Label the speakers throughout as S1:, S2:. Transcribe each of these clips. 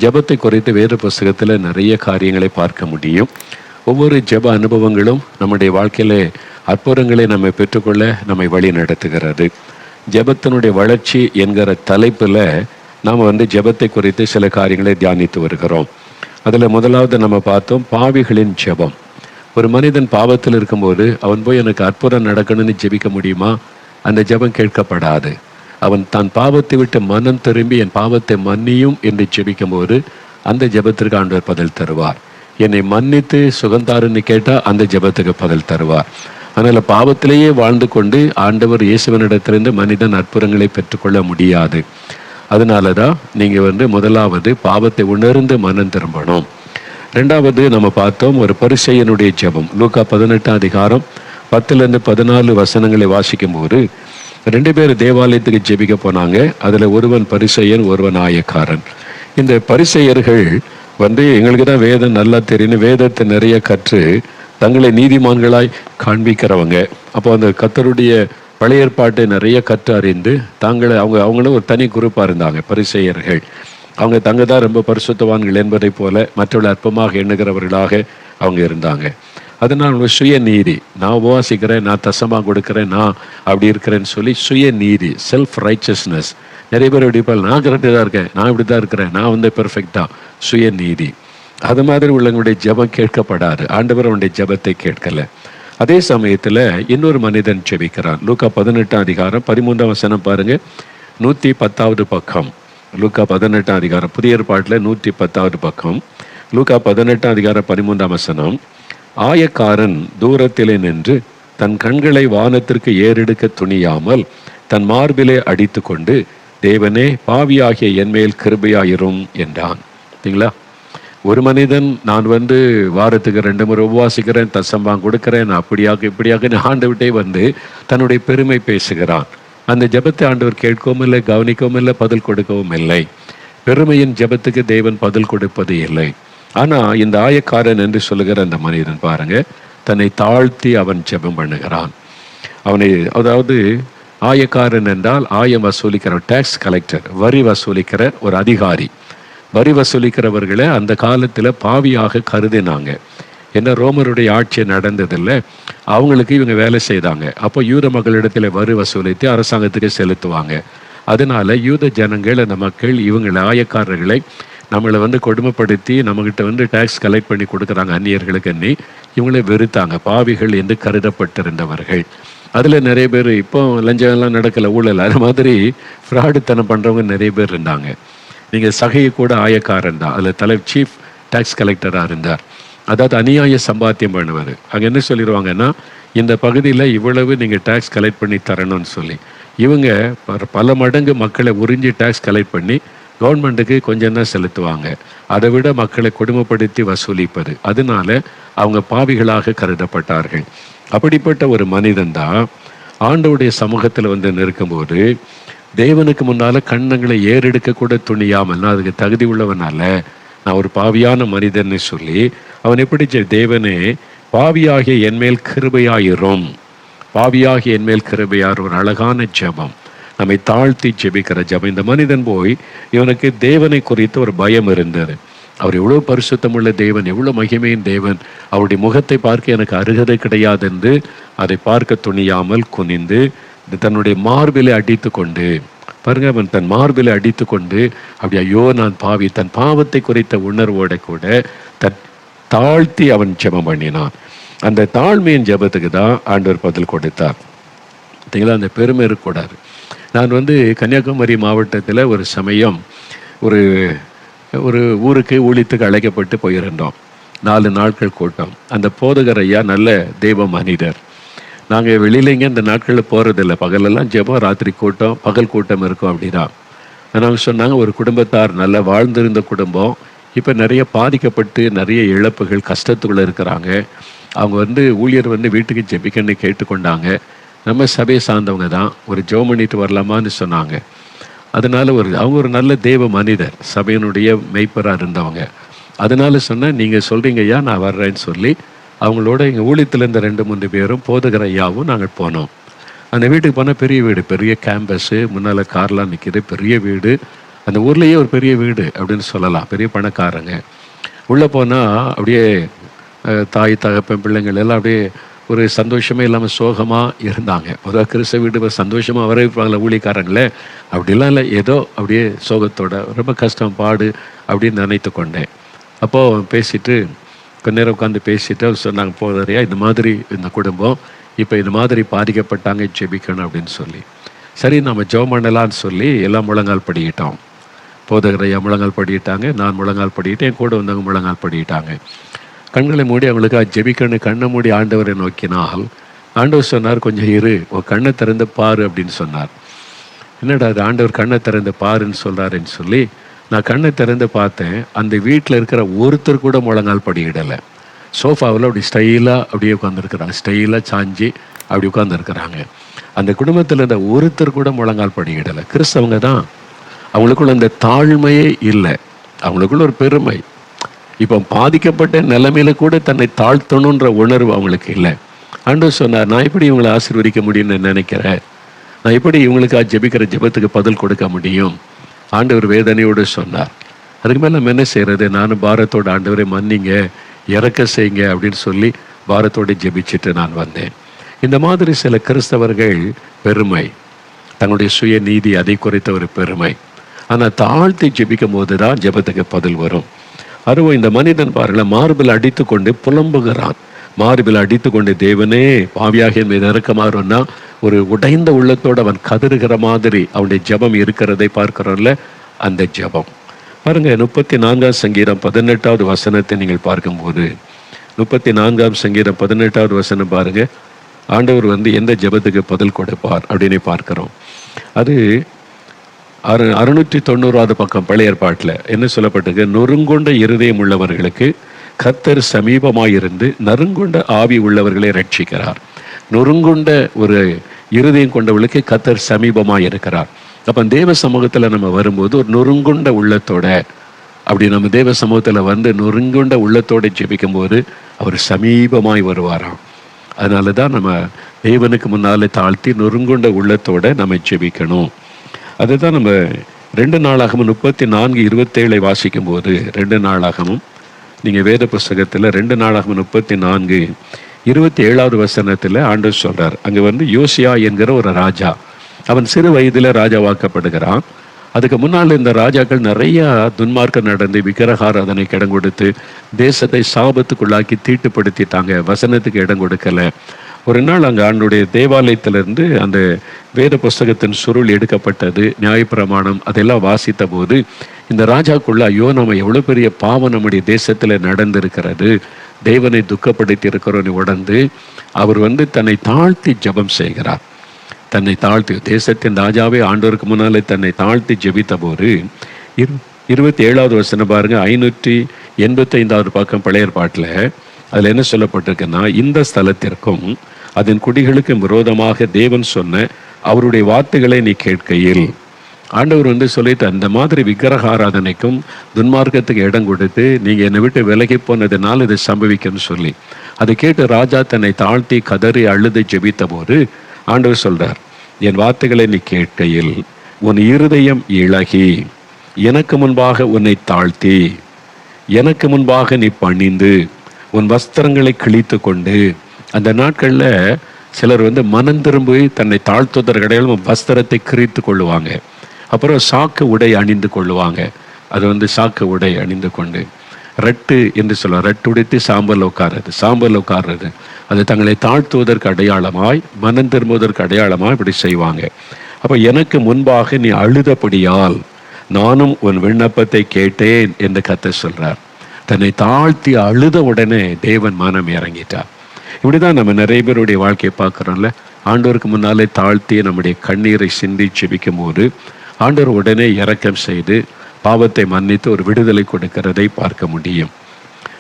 S1: ஜெபத்தை குறித்து வேத புஸ்தகத்தில் நிறைய காரியங்களை பார்க்க முடியும். ஒவ்வொரு ஜெப அனுபவங்களும் நம்முடைய வாழ்க்கையிலே அற்புதங்களை நம்மை பெற்றுக்கொள்ள நம்மை வழி நடத்துகிறது. ஜெபத்தினுடைய வளர்ச்சி என்கிற தலைப்பில் நாம் ஜெபத்தை குறித்து சில காரியங்களை தியானித்து வருகிறோம். அதில் முதலாவது நம்ம பார்த்தோம் பாவிகளின் ஜெபம். ஒரு மனிதன் பாவத்தில் இருக்கும்போது அவன் போய் எனக்கு அற்புதம் நடக்கணும்னு ஜெபிக்க முடியுமா? அந்த ஜெபம் கேட்கப்படாது. அவன் தான் பாவத்தை விட்டு மனம் திரும்பி என் பாவத்தை மன்னியும் என்று ஜெபிக்கும் போது அந்த ஜெபத்திற்கு ஆண்டவர் பதில் தருவார். என்னை மன்னித்து சுகந்தாருன்னு கேட்டால் அந்த ஜெபத்துக்கு பதில் தருவார். அதனால் பாவத்திலேயே வாழ்ந்து கொண்டு ஆண்டவர் இயேசுவனிடத்திலிருந்து மனிதன் அற்புதங்களை பெற்றுக்கொள்ள முடியாது. அதனால தான் நீங்கள் முதலாவது பாவத்தை உணர்ந்து மனம் திரும்பணும். ரெண்டாவது நம்ம பார்த்தோம் ஒரு பரிசேயனுடைய ஜெபம். லூக்கா 18ஆம் அதிகாரம் 10-14 வசனங்களை வாசிக்கும் போது 2 பேர் தேவாலயத்துக்கு ஜெபிக்க போனாங்க. அதில் ஒருவன் பரிசேயன், ஒருவன் ஆயக்காரன். இந்த பரிசேயர்கள் எங்களுக்கு தான் வேதம் நல்லா தெரியும், வேதத்தை நிறைய கற்று தங்களை நீதிமான்களாய் காண்பிக்கிறவங்க. அப்போ அந்த கர்த்தருடைய பழைய ஏற்பாட்டை நிறைய கற்று அறிந்து அவங்களும் ஒரு தனி குரூப்பாக இருந்தாங்க பரிசேயர்கள். அவங்க தான் ரொம்ப பரிசுத்தவான்கள் என்பதை போல மற்றவர்கள் அற்பமாக எண்ணுகிறவர்களாக அவங்க இருந்தாங்க. அதனால் அவங்க சுயநீதி, நான் உபவாசிக்கிறேன், நான் தசமாக கொடுக்குறேன், நான் அப்படி இருக்கிறேன்னு சொல்லி சுயநீதி, செல்ஃப் ரைச்சஸ்னஸ். நிறைய பேர் இப்படி இருப்பாங்க, நான் கரெக்டாக தான் இருக்கேன், நான் இப்படி தான் இருக்கிறேன், நான் பெர்ஃபெக்டாக, சுயநீதி. அது மாதிரி உள்ளவங்களுடைய ஜெபம் கேட்கப்படாது. ஆண்டவர் அவனுடைய ஜெபத்தை கேட்கலை. அதே சமயத்தில் இன்னொரு மனிதன் ஜெபிக்கிறான். லூக்கா 18ஆம் அதிகாரம் 13ஆம் வசனம் பாருங்கள், 110வது பக்கம். லூக்கா 18ஆம் அதிகாரம், புதிய ஏற்பாட்டில் 110வது பக்கம். லூக்கா 18ஆம் அதிகாரம் 13ஆம் வசனம். ஆயக்காரன் தூரத்திலே நின்று தன் கண்களை வானத்திற்கு ஏறெடுக்க துணியாமல் தன் மார்பிலே அடித்து கொண்டு, தேவனே பாவியாகிய என்மேல் கிருபையாயிரும் என்றான். சரிங்களா? ஒரு மனிதன் நான் வாரத்துக்கு 2 முறை உபவாசிக்கிறேன், தசம்பாங்க கொடுக்கிறேன், அப்படியாக இப்படியாக ஆண்டவர்கிட்டே தன்னுடைய பெருமை பேசுகிறான். அந்த ஜெபத்தை ஆண்டவர் கேட்கவும் இல்லை, கவனிக்கவும் இல்லை, பதில் கொடுக்கவும் இல்லை. பெருமையின் ஜெபத்துக்கு தேவன் பதில் கொடுப்பது இல்லை. ஆனால் இந்த ஆயக்காரன் என்று சொல்லுகிற அந்த மனிதன் பாருங்க, தன்னை தாழ்த்தி அவன் ஜெபம் பண்ணுகிறான். அதாவது ஆயக்காரன் என்றால் ஆயம் வசூலிக்கிற டேக்ஸ் கலெக்டர், வரி வசூலிக்கிற ஒரு அதிகாரி. வரி வசூலிக்கிறவர்களை அந்த காலத்தில் பாவியாக கருதினாங்க. ஏன்னா ரோமருடைய ஆட்சி நடந்ததில்லை, அவங்களுக்கு இவங்க வேலை செய்தாங்க. அப்போ யூத மக்களிடத்தில் வரி வசூலித்து அரசாங்கத்துக்கு செலுத்துவாங்க. அதனால யூத ஜனங்கள், அந்த மக்கள் இவங்களை ஆயக்காரர்களை நம்மளை கொடுமைப்படுத்தி நம்மகிட்ட டேக்ஸ் கலெக்ட் பண்ணி கொடுக்குறாங்க அந்நியர்களுக்கு எண்ணி இவங்களை வெறுத்தாங்க. பாவிகள் என்று கருதப்பட்டிருந்தவர்கள். அதில் நிறைய பேர், இப்போ லஞ்சம்லாம் நடக்கலை, ஊழல், அது மாதிரி ஃப்ராடுத்தனம் பண்ணுறவங்க நிறைய பேர் இருந்தாங்க. நீங்கள் சகையை கூட ஆயக்காரன் தான், அதில் சீஃப் டேக்ஸ் கலெக்டராக இருந்தார். அதாவது அநியாய சம்பாத்தியம் பண்ணுவார். அங்கே என்ன சொல்லிடுவாங்கன்னா, இந்த பகுதியில் இவ்வளவு நீங்கள் டேக்ஸ் கலெக்ட் பண்ணி தரணும்னு சொல்லி இவங்க பல மடங்கு மக்களை உறிஞ்சி டேக்ஸ் கலெக்ட் பண்ணி கவர்மெண்ட்டுக்கு கொஞ்சம் தான் செலுத்துவாங்க. அதை விட மக்களை கொடுமைப்படுத்தி வசூலிப்பது. அதனால அவங்க பாவிகளாக கருதப்பட்டார்கள். அப்படிப்பட்ட ஒரு மனிதன் தான் ஆண்டவருடைய சமூகத்தில் நிற்கும்போது தேவனுக்கு முன்னால் கண்ணங்களை ஏறெடுக்க கூட துணியாமல், நான் அதுக்கு தகுதி உள்ளவனால, நான் ஒரு பாவியான மனிதன்னு சொல்லி அவன் எப்படி தேவனே பாவியாகிய என்மேல் கிருபையாயிரும், பாவியாகிய என்மேல் கிருபையார், ஒரு அழகான ஜெபம், நம்மை தாழ்த்தி ஜெபிக்கிற ஜெபம். இந்த மனிதன் போய் இவனுக்கு தேவனை குறித்து ஒரு பயம் இருந்தது. அவர் எவ்வளோ பரிசுத்தமுள்ள தேவன், எவ்வளோ மகிமையின் தேவன், அவருடைய முகத்தை பார்க்க எனக்கு அருகதை கிடையாது என்று அதை பார்க்க துணியாமல் குனிந்து தன்னுடைய மார்பிலை அடித்து கொண்டு, பாருங்க, அவன் தன் மார்பிலை அடித்து கொண்டு அப்படி ஐயோ நான் பாவி, தன் பாவத்தை குறித்த உணர்வோட கூட தாழ்த்தி அவன் ஜெபம் பண்ணினான். அந்த தாழ்மையின் ஜெபத்துக்கு தான் ஆண்டவர் பதில் கொடுத்தார். பார்த்தீங்களா? அந்த பெருமை இருக்கக்கூடாது. நான் கன்னியாகுமரி மாவட்டத்தில் ஒரு சமயம் ஒரு ஊருக்கு ஊழியத்துக்கு அழைக்கப்பட்டு போயிருந்தோம். 4 நாட்கள் கூட்டம். அந்த போதகர் ஐயா நல்ல தெய்வ மனிதர். நாங்கள் வெளியிலேங்க இந்த நாட்களில் போகிறதில்ல, பகலெல்லாம் ஜெபம், ராத்திரி கூட்டம், பகல் கூட்டம் இருக்கும் அப்படின்னா. நாங்கள் சொன்னாங்க, ஒரு குடும்பத்தார் நல்லா வாழ்ந்திருந்த குடும்பம் இப்போ நிறைய பாதிக்கப்பட்டு நிறைய இழப்புகள் கஷ்டத்துக்குள்ளே இருக்கிறாங்க. அவங்க ஊழியர் வீட்டுக்கு ஜெபிக்கன்னு கேட்டுக்கொண்டாங்க. நம்ம சபையை சார்ந்தவங்க தான், ஒரு ஜெபம் பண்ணிட்டு வரலாமான்னு சொன்னாங்க. அதனால் அவங்க ஒரு நல்ல தெய்வ மனிதர், சபையினுடைய மெய்ப்பராக இருந்தவங்க. அதனால சொன்னேன், நீங்கள் சொல்கிறீங்க ஐயா, நான் வர்றேன்னு சொல்லி அவங்களோட எங்கள் ஊழியத்தில் இருந்த 2-3 பேரும் போதகர் ஐயாவும் நாங்கள் போனோம். அந்த வீட்டுக்கு போனால் பெரிய வீடு, பெரிய கேம்பஸு, முன்னால் கார்லாம் நிற்கிது, பெரிய வீடு. அந்த ஊர்லேயே ஒரு பெரிய வீடு அப்படின்னு சொல்லலாம், பெரிய பணக்காரங்க. உள்ளே போனால் அப்படியே தாய் தகப்பன் பிள்ளைங்கள் எல்லாம் அப்படியே ஒரு சந்தோஷமே இல்லாமல் சோகமாக இருந்தாங்க. பொதுவாக கிறிஸ்தவ வீடு சந்தோஷமாக வரவேற்பாங்களே ஊழியக்காரங்களே, அப்படிலாம் இல்லை, ஏதோ அப்படியே சோகத்தோட ரொம்ப கஷ்டம் பாடு அப்படின்னு நினைத்து கொண்டேன். அப்போது பேசிட்டு கொஞ்ச நேரம் உட்காந்து பேசிட்டு அவர் சொன்னாங்க, போதறியா இந்த மாதிரி இந்த குடும்பம் இப்போ இந்த மாதிரி பாதிக்கப்பட்டாங்க, ஜெபிக்கணும் அப்படின்னு சொல்லி. சரி நம்ம ஜெபம் பண்ணலான்னு சொல்லி எல்லாம் முழங்கால் படிக்கிட்டோம். போதகரையா முழங்கால் படிக்கிட்டாங்க, நான் முழங்கால் படிக்கிட்டேன், என் கூட வந்தவங்க முழங்கால் படிக்கிட்டாங்க. கண்களை மூடி அவங்களுக்கு ஜெபிக்கணும். கண்ணை மூடி ஆண்டவரை நோக்கினால் ஆண்டவர் சொன்னார், கொஞ்சம் இரு, உன் கண்ணை திறந்து பாரு அப்படின்னு சொன்னார். என்னடா அது ஆண்டவர் கண்ணை திறந்து பாருன்னு சொல்கிறாருன்னு சொல்லி நான் கண்ணை திறந்து பார்த்தேன். அந்த வீட்டில் இருக்கிற ஒருத்தர் கூட முழங்கால் படிக்கிடலை. சோஃபாவில் அப்படி ஸ்டைலாக அப்படியே உட்காந்துருக்குறாங்க, ஸ்டைலாக சாஞ்சி அப்படி உட்காந்துருக்குறாங்க. அந்த குடும்பத்தில் இருந்த ஒருத்தர் கூட முழங்கால் படிக்கிடலை. கிறிஸ்தவங்க தான், அவங்களுக்குள்ள அந்த தாழ்மையே இல்லை, அவங்களுக்குள்ள ஒரு பெருமை. இப்போ பாதிக்கப்பட்ட நிலைமையில கூட தன்னை தாழ்த்தணுன்ற உணர்வு அவங்களுக்கு இல்லை. ஆண்டவர் சொன்னார், நான் எப்படி இவங்களை ஆசீர்வதிக்க முடியும்னு நினைக்கிறேன், நான் எப்படி இவங்களுக்காக ஜெபிக்கிற ஜெபத்துக்கு பதில் கொடுக்க முடியும். ஆண்டவர் வேதனையோடு சொன்னார். அதுக்கு மேலே நம்ம என்ன செய்கிறது, நானும் பாரத்தோடு ஆண்டவரை மன்னிங்க, இறக்க செய்யுங்க அப்படின்னு சொல்லி பாரத்தோடு ஜெபிச்சுட்டு நான் வந்தேன். இந்த மாதிரி சில கிறிஸ்தவர்கள் பெருமை, தங்களுடைய சுய நீதி அதை குறித்த ஒரு பெருமை. ஆனால் தாழ்த்தி ஜெபிக்கும் போது தான் ஜெபத்துக்கு பதில் வரும். அதுவும் இந்த மனிதன் பாருங்களேன், மார்பில் அடித்து கொண்டு புலம்புகிறான். மார்பில் அடித்து கொண்டு தேவனே பாவியாக என் மீது இறக்கமாறுன்னா ஒரு உடைந்த உள்ளத்தோடு அவன் கதறுகிற மாதிரி அவனுடைய ஜெபம் இருக்கிறதை பார்க்கிறோம்ல, அந்த ஜெபம் பாருங்க. 34ஆம் சங்கீதம் 18வது வசனத்தை நீங்கள் பார்க்கும்போது, 34ஆம் சங்கீதம் 18வது வசனம் பாருங்க. ஆண்டவர் எந்த ஜெபத்துக்கு பதில் கொடுப்பார் அப்படின்னு பார்க்கிறோம். அது 690வது பக்கம் பழைய ஏற்பாட்டில் என்ன சொல்லப்பட்டிருக்கு, நொறுங்கொண்ட இருதயம் உள்ளவர்களுக்கு கர்த்தர் சமீபமாயிருந்து நறுங்கொண்ட ஆவி உள்ளவர்களை ரட்சிக்கிறார். நொறுங்கொண்ட ஒரு இருதயம் கொண்டவர்களுக்கு கர்த்தர் சமீபமாக இருக்கிறார். அப்போ தேவ சமூகத்தில் நம்ம வரும்போது ஒரு நொறுங்கொண்ட உள்ளத்தோட, அப்படி நம்ம தேவ சமூகத்தில் நொறுங்கொண்ட உள்ளத்தோடு ஜெபிக்கும் போது அவர் சமீபமாய் வருவாராம். அதனால தான் நம்ம தேவனுக்கு முன்னாலே தாழ்த்தி நொறுங்கொண்ட உள்ளத்தோட நம்ம ஜெபிக்கணும். அதுதான் நம்ம 2 நாளாகமும் 34:27 வாசிக்கும் போது, 2 நாளாகமும் நீங்கள் வேத புஸ்தகத்தில் 2 நாளாகமும் 34:27வது வசனத்தில் ஆண்டவர் சொல்கிறார். அங்கே யோசியா என்கிற ஒரு ராஜா, அவன் சிறு வயதில் ராஜாவாக்கப்படுகிறான். அதுக்கு முன்னால் இந்த ராஜாக்கள் நிறைய துன்மார்க்கம் நடந்து விக்கிரகாராதனை இடம் கொடுத்து தேசத்தை சாபத்துக்குள்ளாக்கி தீட்டுப்படுத்திட்டாங்க, வசனத்துக்கு இடம் கொடுக்கல. ஒரு நாள் அங்கே ஆண்டுடைய தேவாலயத்திலிருந்து அந்த வேத புஸ்தகத்தின் சுருள் எடுக்கப்பட்டது, நியாயப்பிரமாணம் அதெல்லாம் வாசித்த போது இந்த ராஜாக்குள்ள, ஐயோ நம்ம எவ்வளோ பெரிய பாவம் நம்முடைய தேசத்தில் நடந்திருக்கிறது, தேவனை துக்கப்படுத்தி இருக்கிறோன்னு உணர்ந்து அவர் தன்னை தாழ்த்தி ஜெபம் செய்கிறார். தன்னை தாழ்த்தி, தேசத்தின் ராஜாவே ஆண்டவருக்கு முன்னாலே தன்னை தாழ்த்தி ஜெபித்த போது 27வது வசனம் பாருங்க. 585வது பக்கம் பழைய ஏற்பாட்டில் அதில் என்ன சொல்லப்பட்டிருக்குன்னா, இந்த ஸ்தலத்திற்கும் அதன் குடிகளுக்கு விரோதமாக தேவன் சொன்ன அவருடைய வார்த்தைகளை நீ கேட்கையில், ஆண்டவர் சொல்லிட்டு அந்த மாதிரி விக்கிரக ஆராதனைக்கும் துன்மார்க்கத்துக்கு இடம் கொடுத்து நீங்கள் என்னை விட்டு விலகி போனதுனால இது சம்பவிக்கும்னு சொல்லி அதை கேட்டு ராஜா தன்னை தாழ்த்தி கதறி அழுது ஜெபித்த போது ஆண்டவர் சொல்றார், என் வார்த்தைகளை நீ கேட்கையில் உன் இருதயம் இளகி எனக்கு முன்பாக உன்னை தாழ்த்தி எனக்கு முன்பாக நீ பணிந்து உன் வஸ்திரங்களை கிழித்து கொண்டு, அந்த நாட்களில் சிலர் மனம் திரும்பி தன்னை தாழ்த்துவதற்கிடையிலும் வஸ்திரத்தை கிழித்து கொள்ளுவாங்க. அப்புறம் சாக்கு உடை அணிந்து கொள்ளுவாங்க. அது சாக்கு உடை அணிந்து கொண்டு ரட்டு என்று சொல்ல, ரட்டு உடைத்து சாம்பல் உட்கார்றது அது தங்களை தாழ்த்துவதற்கு அடையாளமாய், மனம் திரும்புவதற்கு அடையாளமாய் இப்படி செய்வாங்க. அப்போ எனக்கு முன்பாக நீ அழுதபடியால் நானும் உன் விண்ணப்பத்தை கேட்டேன் என்று கர்த்தர் சொல்றார். தன்னை தாழ்த்தி அழுத உடனே தேவன் மனம் இறங்கிட்டார். இப்படிதான் நம்ம நிறைய பேருடைய வாழ்க்கையை பார்க்குறோம்ல. ஆண்டவருக்கு முன்னாலே தாழ்த்தி நம்முடைய கண்ணீரை சிந்தி ஜெபிக்கும் போது ஆண்டவர் உடனே இரக்கம் செய்து பாவத்தை மன்னித்து ஒரு விடுதலை கொடுக்கிறதை பார்க்க முடியும்.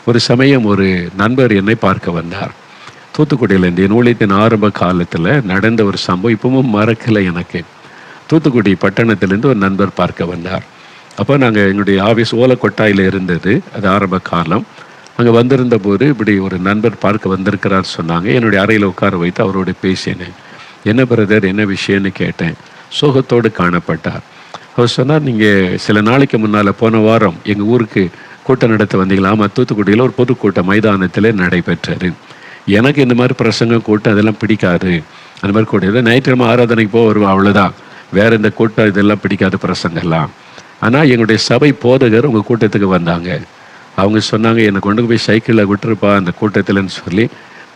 S1: ஒரு சமயம் ஒரு நண்பர் என்னை பார்க்க வந்தார். தூத்துக்குடியிலேருந்து என் ஊழியத்தின் ஆரம்ப காலத்தில் நடந்த ஒரு சம்பவம் இப்பவும் மறக்கலை எனக்கு. தூத்துக்குடி பட்டணத்திலேருந்து ஒரு நண்பர் பார்க்க வந்தார். அப்போ நாங்கள் எங்களுடைய ஆஃபீஸ் ஓலக்கொட்டாயில் இருந்தது, அது ஆரம்ப காலம். அங்கே வந்திருந்த போது இப்படி ஒரு நண்பர் பார்க்க வந்திருக்கிறார் சொன்னாங்க. என்னுடைய அறையில் உட்கார வைத்து அவரோட பேசினேன். என்ன பிரதர் என்ன விஷயம்னு கேட்டேன். சோகத்தோடு காணப்பட்டார். அவர் சொன்னார், நீங்கள் சில நாளைக்கு முன்னால் போன வாரம் எங்கள் ஊருக்கு கூட்டம் நடத்த வந்தீங்களா? ஆமாம், தூத்துக்குடியில் ஒரு பொதுக்கூட்டம் மைதானத்தில் நடைபெற்றது. எனக்கு இந்த மாதிரி பிரசங்கம் கூட்டம் அதெல்லாம் பிடிக்காது. அந்த மாதிரி கூட்டம் ஞாயிற்றுக்கிழமை ஆராதனைக்கு போக வருவோம், அவ்வளோதான். வேறு இந்த கூட்டம் இதெல்லாம் பிடிக்காது பிரசங்கெல்லாம். ஆனால் எங்களுடைய சபை போதகர் உங்கள் கூட்டத்துக்கு வந்தாங்க. அவங்க சொன்னாங்க, என்னை கொண்டு போய் சைக்கிளில் விட்டுருப்பா அந்த கூட்டத்தில்னு சொல்லி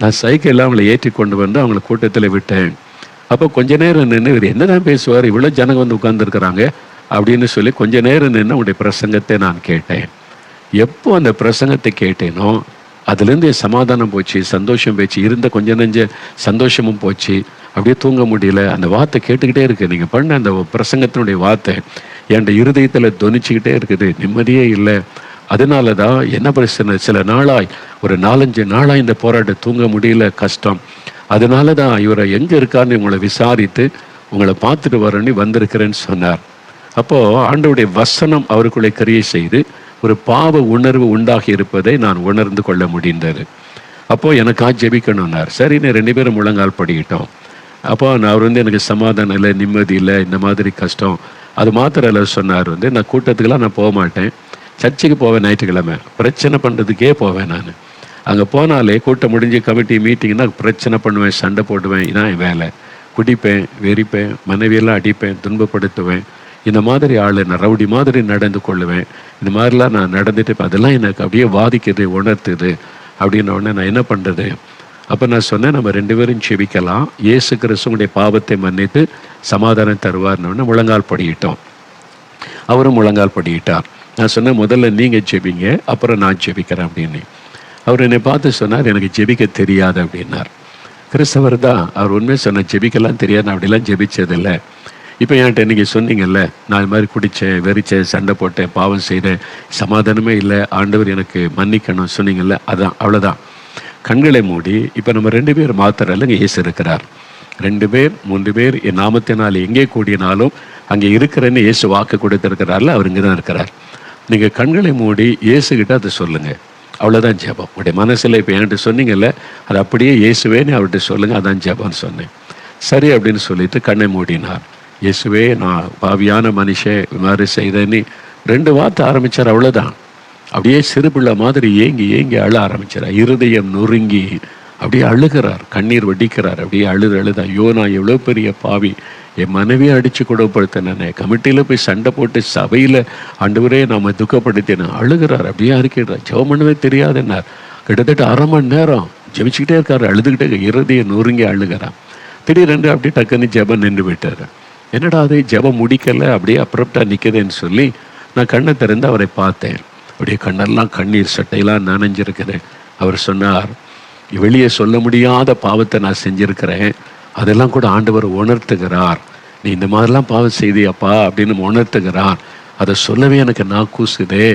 S1: நான் சைக்கிளில் அவங்களை ஏற்றி கொண்டு வந்து அவங்கள கூட்டத்தில் விட்டேன். அப்போ கொஞ்ச நேரம் நின்று இவர் என்ன தான் பேசுவார், இவ்வளோ ஜனங்க வந்து உட்கார்ந்துருக்குறாங்க அப்படின்னு சொல்லி கொஞ்ச நேரம் நின்று அவங்களுடைய பிரசங்கத்தை நான் கேட்டேன். எப்போ அந்த பிரசங்கத்தை கேட்டேனோ அதுலேருந்து சமாதானம் போச்சு, சந்தோஷம் போச்சு, இருந்த கொஞ்ச நெஞ்ச சந்தோஷமும் போச்சு. அப்படியே தூங்க முடியல. அந்த வார்த்தை கேட்டுக்கிட்டே இருக்கு. நீங்கள் பண்ண அந்த பிரசங்கத்தினுடைய வார்த்தை என் இருதயத்தில் தொனிச்சுக்கிட்டே இருக்குது. நிம்மதியே இல்லை. அதனால தான் என்ன பிரச்சனை, சில நாளாய் ஒரு 4-5 நாளாக இந்த போராட்டம் தூங்க முடியல, கஷ்டம். அதனால தான் இவரை எங்கே இருக்காருன்னு உங்களை விசாரித்து உங்களை பார்த்துட்டு வரேன்னு வந்திருக்கிறேன்னு சொன்னார். அப்போது ஆண்டவருடைய வசனம் அவருக்குள்ளே கிரியை செய்து ஒரு பாவ உணர்வு உண்டாகி இருப்பதை நான் உணர்ந்து கொள்ள முடிந்தது. அப்போது எனக்காக ஜெபிக்கணும்னார். சரின்னு 2 பேரும் முழங்கால் படிக்கிட்டோம். அப்போ அவர் எனக்கு சமாதானம் இல்லை, நிம்மதி இல்லை, இந்த மாதிரி கஷ்டம். அது மாத்திரம் இல்லை, சொன்னார் நான் கூட்டத்துக்கெல்லாம் நான் போக மாட்டேன், சர்ச்சுக்கு போவேன், ஞாயிற்றுக்கிழமை பிரச்சனை பண்ணுறதுக்கே போவேன். நான் அங்கே போனாலே கூட்டம் முடிஞ்சு கமிட்டி மீட்டிங்னா பிரச்சனை பண்ணுவேன், சண்டை போடுவேன், இதான் என் வேலை. குடிப்பேன், வெறிப்பேன், மனைவியெல்லாம் அடிப்பேன், துன்பப்படுத்துவேன். இந்த மாதிரி ஆள் நான் ரவுடி மாதிரி நடந்து கொள்ளுவேன். இந்த மாதிரிலாம் நான் நடந்துட்டு அதெல்லாம் எனக்கு அப்படியே வாதிக்குது, உணர்த்துது. அப்படின்ன உடனே நான் என்ன பண்ணுறது? அப்போ நான் சொன்னேன், நம்ம 2 பேரும் செபிக்கலாம், இயேசு கிறிஸ்துவுடைய பாவத்தை மன்னித்து சமாதானம் தருவார்னு முழங்கால் படியிட்டோம். அவரும் முழங்கால் படியிட்டார். நான் சொன்னேன், முதல்ல நீங்கள் ஜெபிங்க, அப்புறம் நான் ஜெபிக்கிறேன் அப்படின்னு. அவர் என்னை பார்த்து சொன்னார், எனக்கு ஜெபிக்க தெரியாது அப்படின்னார். கிறிஸ்தவர் தான், அவர் உண்மையை சொன்ன, ஜெபிக்கலாம் தெரியாது, நான் அப்படிலாம் ஜெபிச்சதில்லை. இப்போ என்கிட்ட நீங்கள் சொன்னீங்கல்ல, நான் இது மாதிரி குடித்தேன், வெறிச்சேன், சண்டை போட்டேன், பாவம் செய்தேன், சமாதானமே இல்லை, ஆண்டவர் எனக்கு மன்னிக்கணும் சொன்னீங்கல்ல, அதான், அவ்வளோதான். கண்களை மூடி இப்போ நம்ம 2 பேர் மாத்திரம் இல்லைங்க, இயேசு இருக்கிறார். 2 பேர் 3 பேர் என் நாமத்தினால் எங்கே கூடினாலும் அங்கே இருக்கிறேன்னு இயேசு வாக்கு கொடுத்துருக்கிறார்ல, அவர் இங்கே தான் இருக்கிறார். நீங்கள் கண்களை மூடி இயேசுகிட்ட அதை சொல்லுங்கள், அவ்வளோதான் ஜெபம். உடைய மனசில் இப்போ என்கிட்ட சொன்னீங்கல்ல, அது அப்படியே இயேசுவேன்னு அவர்கிட்ட சொல்லுங்கள், அதான் ஜெபம்னு சொன்னேன். சரி அப்படின்னு சொல்லிட்டு கண்ணை மூடினார். இயேசுவே, நான் பாவியான மனுஷன், இது மாதிரி செய்தேன்னு 2 வார்த்தை ஆரம்பித்தார், அவ்வளோதான். அப்படியே சிறுபிள்ளை மாதிரி ஏங்கி ஏங்கி அழ ஆரம்பிச்சார். இருதயம் நொறுங்கி அப்படியே அழுகிறார், கண்ணீர் வடிக்கிறார். அப்படியே அழுதா, ஐயோ நான் எவ்வளோ பெரிய பாவி, என் மனைவியை அடித்து கொடுப்படுத்தினேன், கமிட்டியில் போய் சண்டை போட்டு சபையில் ஆண்டவரே நாம் துக்கப்படுத்தினேன், அழுகிறார். அப்படியே அறிக்கிறார். ஜெபம் பண்ணவே தெரியாதுன்னார். கிட்டத்தட்ட 1/2 மணி நேரம் ஜெபிச்சுக்கிட்டே இருக்காரு, அழுதுகிட்டே, இருதயம் நொறுங்கி அழுகிறார். திடீரென்று அப்படியே டக்குன்னு ஜெபம் நின்று விட்டார். என்னடா அது, ஜெபம் முடிக்கலை, அப்படியே அப்புறம்ட்டா நிற்குதுன்னு சொல்லி நான் கண்ணை திறந்து அவரை பார்த்தேன். அப்படியே கண்ணெல்லாம் கண்ணீர், சட்டையெல்லாம் நனைஞ்சிருக்குது. அவர் சொன்னார், வெளியே சொல்ல முடியாத பாவத்தை நான் செஞ்சுருக்கிறேன், அதெல்லாம் கூட ஆண்டவர் உணர்த்துகிறார். நீ இந்த மாதிரிலாம் பாவம் செய்தியாப்பா அப்படின்னு உணர்த்துகிறார். அதை சொல்லவே எனக்கு நான் கூசுதே,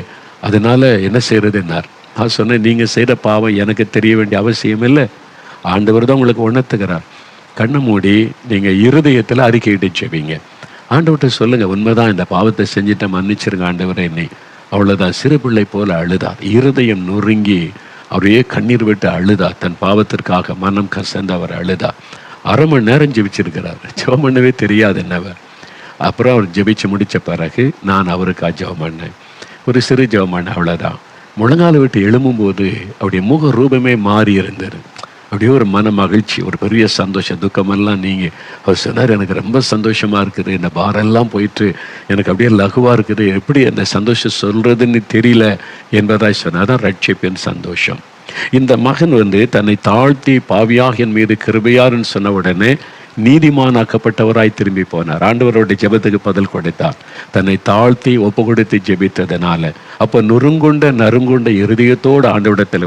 S1: அதனால என்ன செய்யறதுன்னார். நான் சொன்னேன், நீங்கள் செய்கிற பாவம் எனக்கு தெரிய வேண்டிய அவசியம் இல்லை, ஆண்டவர் தான் உங்களுக்கு உணர்த்துகிறார். கண்ணை மூடி நீங்கள் இருதயத்தில் அறிக்கையிட்டு செவிங்க, ஆண்டவர்கிட்ட சொல்லுங்கள், உண்மைதான் இந்த பாவத்தை செஞ்சுட்டேன், மன்னிச்சிருங்க ஆண்டவரே என்னை. அவ்வளோதான். சிறு பிள்ளை போல அழுதார், இருதயம் நொறுங்கி அவரையே கண்ணீர் விட்டு அழுதா, தன் பாவத்திற்காக மனம் கசந்து அவர் அழுதா. 1/2 மணி நேரம் ஜெபிச்சிருக்கிறார். ஜெபம் பண்ணவே தெரியாது என்னவர். அப்புறம் அவர் ஜெபிச்சு முடித்த பிறகு நான் அவருக்காக ஜெபம் பண்ணேன், ஒரு சிறு ஜெபம் பண்ணேன், அவ்வளோதான். முழங்கால விட்டு எழும்பும்போது அவருடைய முக ரூபமே மாறி இருந்தது. அப்படியே ஒரு மன மகிழ்ச்சி, ஒரு பெரிய சந்தோஷம், துக்கமெல்லாம் நீங்கள். அவர் சொன்னார், எனக்கு ரொம்ப சந்தோஷமாக இருக்குது, இந்த பாரெல்லாம் போயிட்டு எனக்கு அப்படியே லகுவாக இருக்குது, எப்படி அந்த சந்தோஷம் சொல்கிறதுன்னு தெரியல என்பதாய் சொன்னார். அதான் ரட்சிப்பின் சந்தோஷம். இந்த மகன் தன்னை தாழ்த்தி பாவியாக என் மீது கிருபையாருன்னு சொன்ன உடனே நீதிமானாக்கப்பட்டவராய் திரும்பி போனார். ஆண்டவருடைய ஜெபத்துக்கு பதில் கொடுத்தார், தன்னை தாழ்த்தி ஒப்பு கொடுத்து ஜெபித்ததுனால. அப்போ நறுங்குண்ட இருதயத்தோடு ஆண்டவரிடத்தில்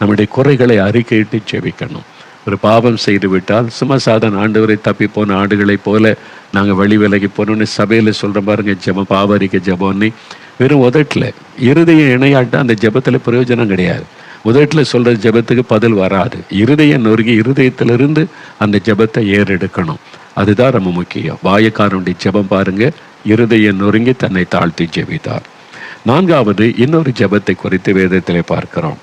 S1: நம்முடைய குறைகளை அறிக்கையிட்டு ஜெபிக்கணும். ஒரு பாவம் செய்து விட்டால் சும்மா சாதன ஆண்டவரை தப்பி போன ஆடுகளைப் போல நாங்கள் வழி விலகி போனோன்னு சபையில் சொல்கிற பாருங்க, ஜெபம் பாவரிக்க ஜெபம்னு வெறும் உதட்டில். இருதயம் இணையாட்டா அந்த ஜெபத்தில் பிரயோஜனம் கிடையாது. உதட்டில் சொல்கிற ஜெபத்துக்கு பதில் வராது. இருதயம் நொறுங்கி இருதயத்திலிருந்து அந்த ஜெபத்தை ஏறெடுக்கணும். அதுதான் ரொம்ப முக்கியம். வாயக்காரனுடைய ஜெபம் பாருங்க, இருதயம் நொறுங்கி தன்னை தாழ்த்தி ஜெபித்தார். 4வது இன்னொரு ஜெபத்தை குறித்து வேதத்திலே பார்க்கிறோம்.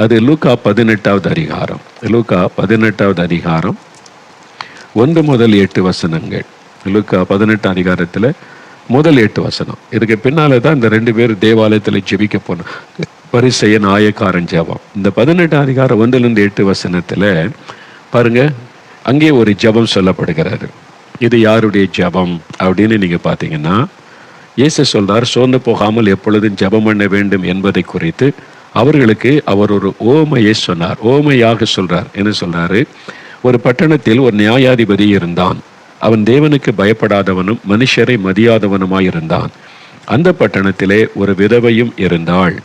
S1: அது லூக்கா 18வது அதிகாரம். லூக்கா 18வது அதிகாரம் 1 முதல் 8 வசனங்கள். லூக்கா 18 அதிகாரத்தில் முதல் 8 வசனம். இதுக்கு பின்னால தான் இந்த 2 பேர் தேவாலயத்தில் ஜெபிக்க போன பரிசேயன் ஆயக்காரன் ஜெபம். இந்த 18 அதிகாரம் 1 8 வசனத்துல பாருங்க, அங்கே ஒரு ஜெபம் சொல்லப்படுகிறது. இது யாருடைய ஜெபம் அப்படின்னு நீங்க பாத்தீங்கன்னா, இயேசு சொல்றார், சோர்ந்து போகாமல் எப்பொழுதும் ஜெபம் பண்ண வேண்டும் என்பதை குறித்து அவர்களுக்கு அவர் ஒரு ஓமையை சொன்னார். ஓமையாக சொல்றார். என்ன சொல்றாரு? ஒரு பட்டணத்தில் ஒரு நியாயாதிபதி இருந்தான். அவன் தேவனுக்கு பயப்படாதவனும் மனுஷரை மதியாதவனுமாயிருந்தான். அந்த பட்டணத்திலே ஒரு விதவையும் இருந்தாள்.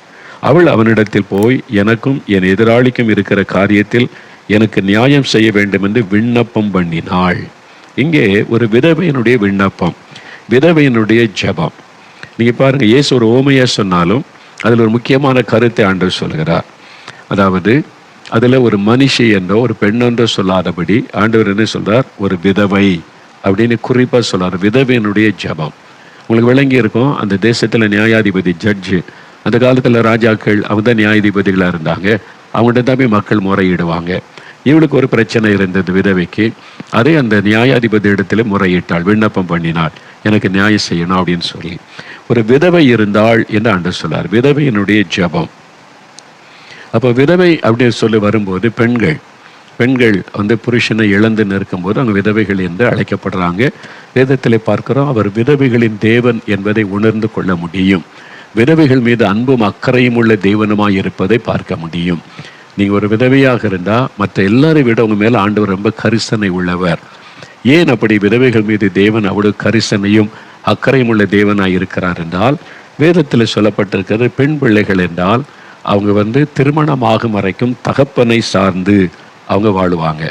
S1: அவள் அவனிடத்தில் போய், எனக்கும் என் எதிராளிக்கும் இருக்கிற காரியத்தில் எனக்கு நியாயம் செய்ய வேண்டும் என்று விண்ணப்பம் பண்ணினாள். இங்கே ஒரு விதவையினுடைய விண்ணப்பம், விதவையினுடைய ஜெபம். நீங்க பாருங்க, இயேசு ஒரு ஓமையா சொன்னாலும் அதில் ஒரு முக்கியமான கருத்தை ஆண்டவர் சொல்கிறார். அதாவது அதுல ஒரு மனுஷி என்றோ ஒரு பெண் என்றோ சொல்லாதபடி ஆண்டவர் என்ன சொல்றார்? ஒரு விதவை அப்படின்னு குறிப்பா சொல்றார். விதவையினுடைய ஜெபம். உங்களுக்கு விளங்கி இருக்கும், அந்த தேசத்துல நியாயாதிபதி, ஜட்ஜு, அந்த காலத்துல ராஜாக்கள் அவங்க தான் நியாயாதிபதிகளா இருந்தாங்க. அவங்கள்ட்ட தான் போய் மக்கள் முறையிடுவாங்க. இவளுக்கு ஒரு பிரச்சனை இருந்தது விதவைக்கு. அதை அந்த நியாயாதிபதி இடத்துல முறையிட்டாள், விண்ணப்பம் பண்ணினாள், எனக்கு நியாயம் செய்யணும் அப்படின்னு சொல்லி. ஒரு விதவை இருந்தாள் என்று ஆண்டவர் சொல்லார். விதவையினுடைய ஜெபம். அப்போ விதவை அப்படின்னு சொல்லி வரும்போது பெண்கள் வந்து புருஷனை இழந்து நிற்கும்போது அவங்க விதவைகள் என்று அழைக்கப்படுறாங்க. வேதத்தில் பார்க்கிறோம், அவர் விதவைகளின் தேவன் என்பதை உணர்ந்து கொள்ள முடியும். விதவைகள் மீது அன்பும் அக்கறையும் உள்ள தேவனுமாய் இருப்பதை பார்க்க முடியும். நீங்க ஒரு விதவையாக இருந்தா மற்ற எல்லாரையும் விட உங்க மேல ஆண்டவர் ரொம்ப கரிசனை உள்ளவர். ஏன் அப்படி விதவைகள் மீது தேவன் அவ்வளவு கரிசனையும் அக்கறையும் உள்ள தேவனாய் இருக்கிறார் என்றால், வேதத்தில் சொல்லப்பட்டிருக்கிறது, பெண் பிள்ளைகள் என்றால் அவங்க வந்து திருமணமாகும் வரைக்கும் தகப்பனை சார்ந்து அவங்க வாழுவாங்க.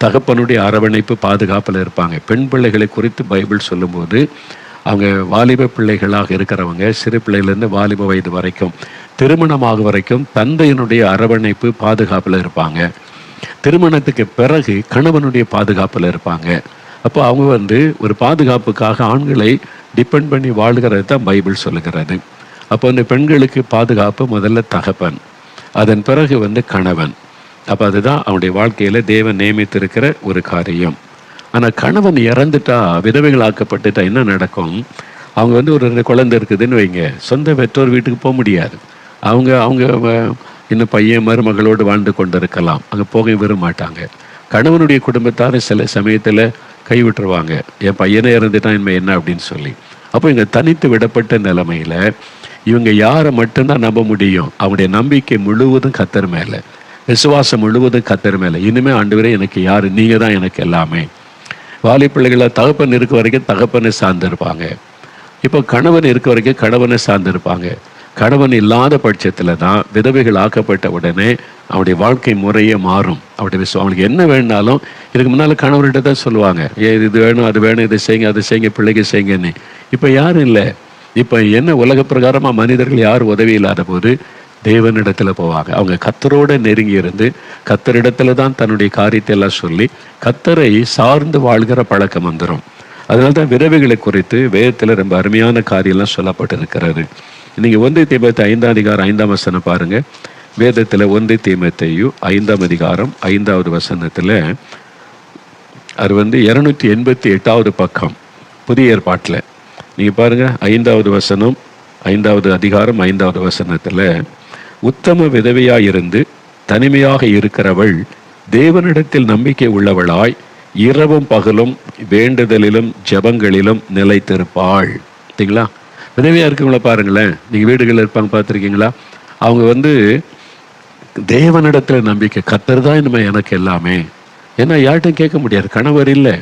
S1: தகப்பனுடைய அரவணைப்பு பாதுகாப்பில் இருப்பாங்க. பெண் பிள்ளைகளை குறித்து பைபிள் சொல்லும்போது அவங்க வாலிப பிள்ளைகளாக இருக்கிறவங்க, சிறு பிள்ளையிலேருந்து வாலிப வயது வரைக்கும், திருமணமாக வரைக்கும் தந்தையினுடைய அரவணைப்பு பாதுகாப்பில் இருப்பாங்க. திருமணத்துக்கு பிறகு கணவனுடைய பாதுகாப்பில் இருப்பாங்க. அப்போ அவங்க வந்து ஒரு பாதுகாப்புக்காக ஆண்களை டிபெண்ட் பண்ணி வாழ்கிறது தான் பைபிள் சொல்லுகிறது. அப்போ அந்த பெண்களுக்கு பாதுகாப்பு முதல்ல தகப்பன், அதன் பிறகு வந்து கணவன். அப்போ அதுதான் அவனுடைய வாழ்க்கையில் தேவன் நியமித்திருக்கிற ஒரு காரியம். ஆனால் கணவன் இறந்துட்டா, விதவைகள் ஆக்கப்பட்டுட்டா என்ன நடக்கும்? அவங்க வந்து ஒரு 2 குழந்தை இருக்குதுன்னு வைங்க, சொந்த பெற்றோர் வீட்டுக்கு போக முடியாது. அவங்க இன்னும் பையன் மருமகளோடு வாழ்ந்து கொண்டு இருக்கலாம், அங்கே போக விரும்ப மாட்டாங்க. கணவனுடைய குடும்பத்தார் சில சமயத்தில் கைவிட்டுருவாங்க, என் பையனே இறந்துட்டான் இனிமே என்ன அப்படின்னு சொல்லி. அப்போ இங்கே தனித்து விடப்பட்ட நிலைமையில் இவங்க யாரை மட்டும்தான் நம்ப முடியும்? அவங்களுடைய நம்பிக்கை முழுவதும் கர்த்தர் மேலே, விசுவாசம் முழுவதும் கர்த்தர் மேலே. இனிமே ஆண்டவரே எனக்கு யாரு? நீங்க தான் எனக்கு எல்லாமே. வாலி பிள்ளைகளை தகப்பன் இருக்க வரைக்கும் தகப்பனை சார்ந்திருப்பாங்க. இப்போ கணவன் இருக்க வரைக்கும் கணவனை சார்ந்திருப்பாங்க. கணவன் இல்லாத பட்சத்தில் தான் விதவைகள் ஆக்கப்பட்ட உடனே அவனுடைய வாழ்க்கை முறையே மாறும். அவனுக்கு என்ன வேணுனாலும் இதுக்கு முன்னால் கணவர்கிட்ட தான் சொல்லுவாங்க, இது வேணும், அது வேணும், இதை செய்யுங்க, அதை செய்யுங்க, பிள்ளைக்கு செய்யுங்கன்னு. இப்போ யாரும் இல்லை. இப்போ என்ன உலக பிரகாரமாக மனிதர்கள் யாரும் உதவி இல்லாத போது தேவனிடத்தில் போவாங்க. அவங்க கர்த்தரோட நெருங்கி இருந்து கர்த்தரிடத்துல தான் தன்னுடைய காரியத்தை எல்லாம் சொல்லி கர்த்தரை சார்ந்து வாழ்கிற பழக்கம் வந்துடும். அதனால தான் விதவைகளை குறித்து வேதத்தில் ரொம்ப அருமையான காரியம்லாம் சொல்லப்பட்டிருக்கிறது. நீங்க 1 தீமோத்தேயு 5ஆம் அதிகாரம் 5ஆம் வசனம் பாருங்க. வேதத்தில் 1 தீமோத்தேயு 5ஆம் அதிகாரம் 5வது வசனத்தில், அது வந்து 288வது பக்கம் புதிய ஏற்பாட்டில். நீங்க பாருங்க, 5வது வசனம், 5வது அதிகாரம் 5வது வசனத்தில், உத்தம விதவையாயிருந்து தனிமையாக இருக்கிறவள் தேவனிடத்தில் நம்பிக்கை உள்ளவளாய் இரவும் பகலும் வேண்டுதலிலும் ஜெபங்களிலும் நிலைத்திருப்பாள். சரிங்களா? விதவையா இருக்கவங்கள பாருங்களேன், நீங்க வீடுகளில் இருப்பாங்க, பார்த்துருக்கீங்களா? அவங்க வந்து தேவனிடத்துல நம்பிக்கை, கர்த்தர் தான் இனிமே எனக்கு எல்லாமே. ஏன்னா யார்ட்டும் கேட்க முடியாது, கணவர் இல்லை.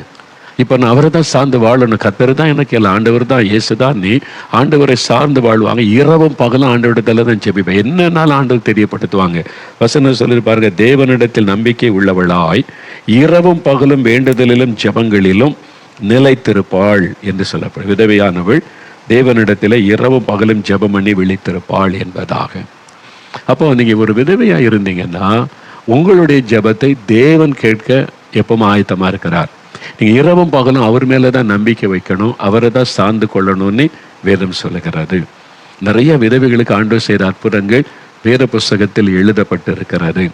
S1: இப்போ நான் அவரை தான் சார்ந்து வாழணும், கர்த்தர் தான் எனக்கு எல்லாம், ஆண்டவர் தான், இயேசு தான் நீ, ஆண்டவரை சார்ந்து வாழ்வாங்க. இரவும் பகலும் ஆண்டவரிடத்துல தான் ஜெபிப்பேன், என்னன்னாலும் ஆண்டவர் தெரியப்படுத்துவாங்க. வசனம் சொல்லி பாருங்க, தேவனிடத்தில் நம்பிக்கை உள்ளவளாய் இரவும் பகலும் வேண்டுதலிலும் ஜெபங்களிலும் நிலைத்திருப்பாள் என்று சொல்லப்படும். விதவையானவள் தேவனிடத்தில் இரவும் பகலும் ஜெபம் பண்ணி விழித்திருப்பாள் என்பதாக. அப்போ நீங்க ஒரு விதவையா இருந்தீங்கன்னா உங்களுடைய ஜெபத்தை தேவன் கேட்க எப்பவும் ஆயத்தமா இருக்கிறார். நீங்க இரவும் பகலும் அவர் மேலதான் நம்பிக்கை வைக்கணும், அவரை தான் சார்ந்து கொள்ளணும்னு வேதம் சொல்லுகிறது. நிறைய விதவைகளுக்கு ஆண்டவர் செய்த அற்புதங்கள் வேத புஸ்தகத்தில் எழுதப்பட்டு இருக்கிறது.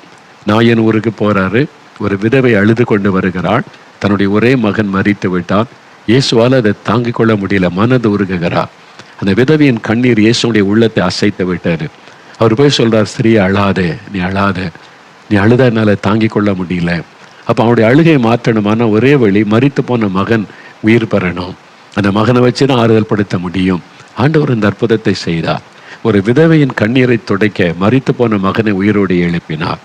S1: நாயன் ஊருக்கு போறாரு, ஒரு விதவை அழுது கொண்டு வருகிறாள். தன்னுடைய ஒரே மகன் மரித்து விட்டான். இயேசுவால் அதை தாங்கிக் கொள்ள முடியல, மனது உருகுகிறா. அந்த விதவையின் கண்ணீர் இயேசுடைய உள்ளத்தை அசைத்து விட்டாரு. அவர் போய் சொல்றார், ஸ்திரீ அழாதே, நீ அழாத, நீ அழுத என்னால் தாங்கிக் கொள்ள முடியல. அப்போ அவனுடைய அழுகையை மாற்றணுமான ஒரே வழி, மரித்து போன மகன் உயிர் பெறணும். அந்த மகனை வச்சு தான் ஆறுதல் படுத்த முடியும். ஆண்டவர் இந்த அற்புதத்தை செய்தார். ஒரு விதவையின் கண்ணீரை துடைக்க மரித்து போன மகனை உயிரோடு எழுப்பினார்.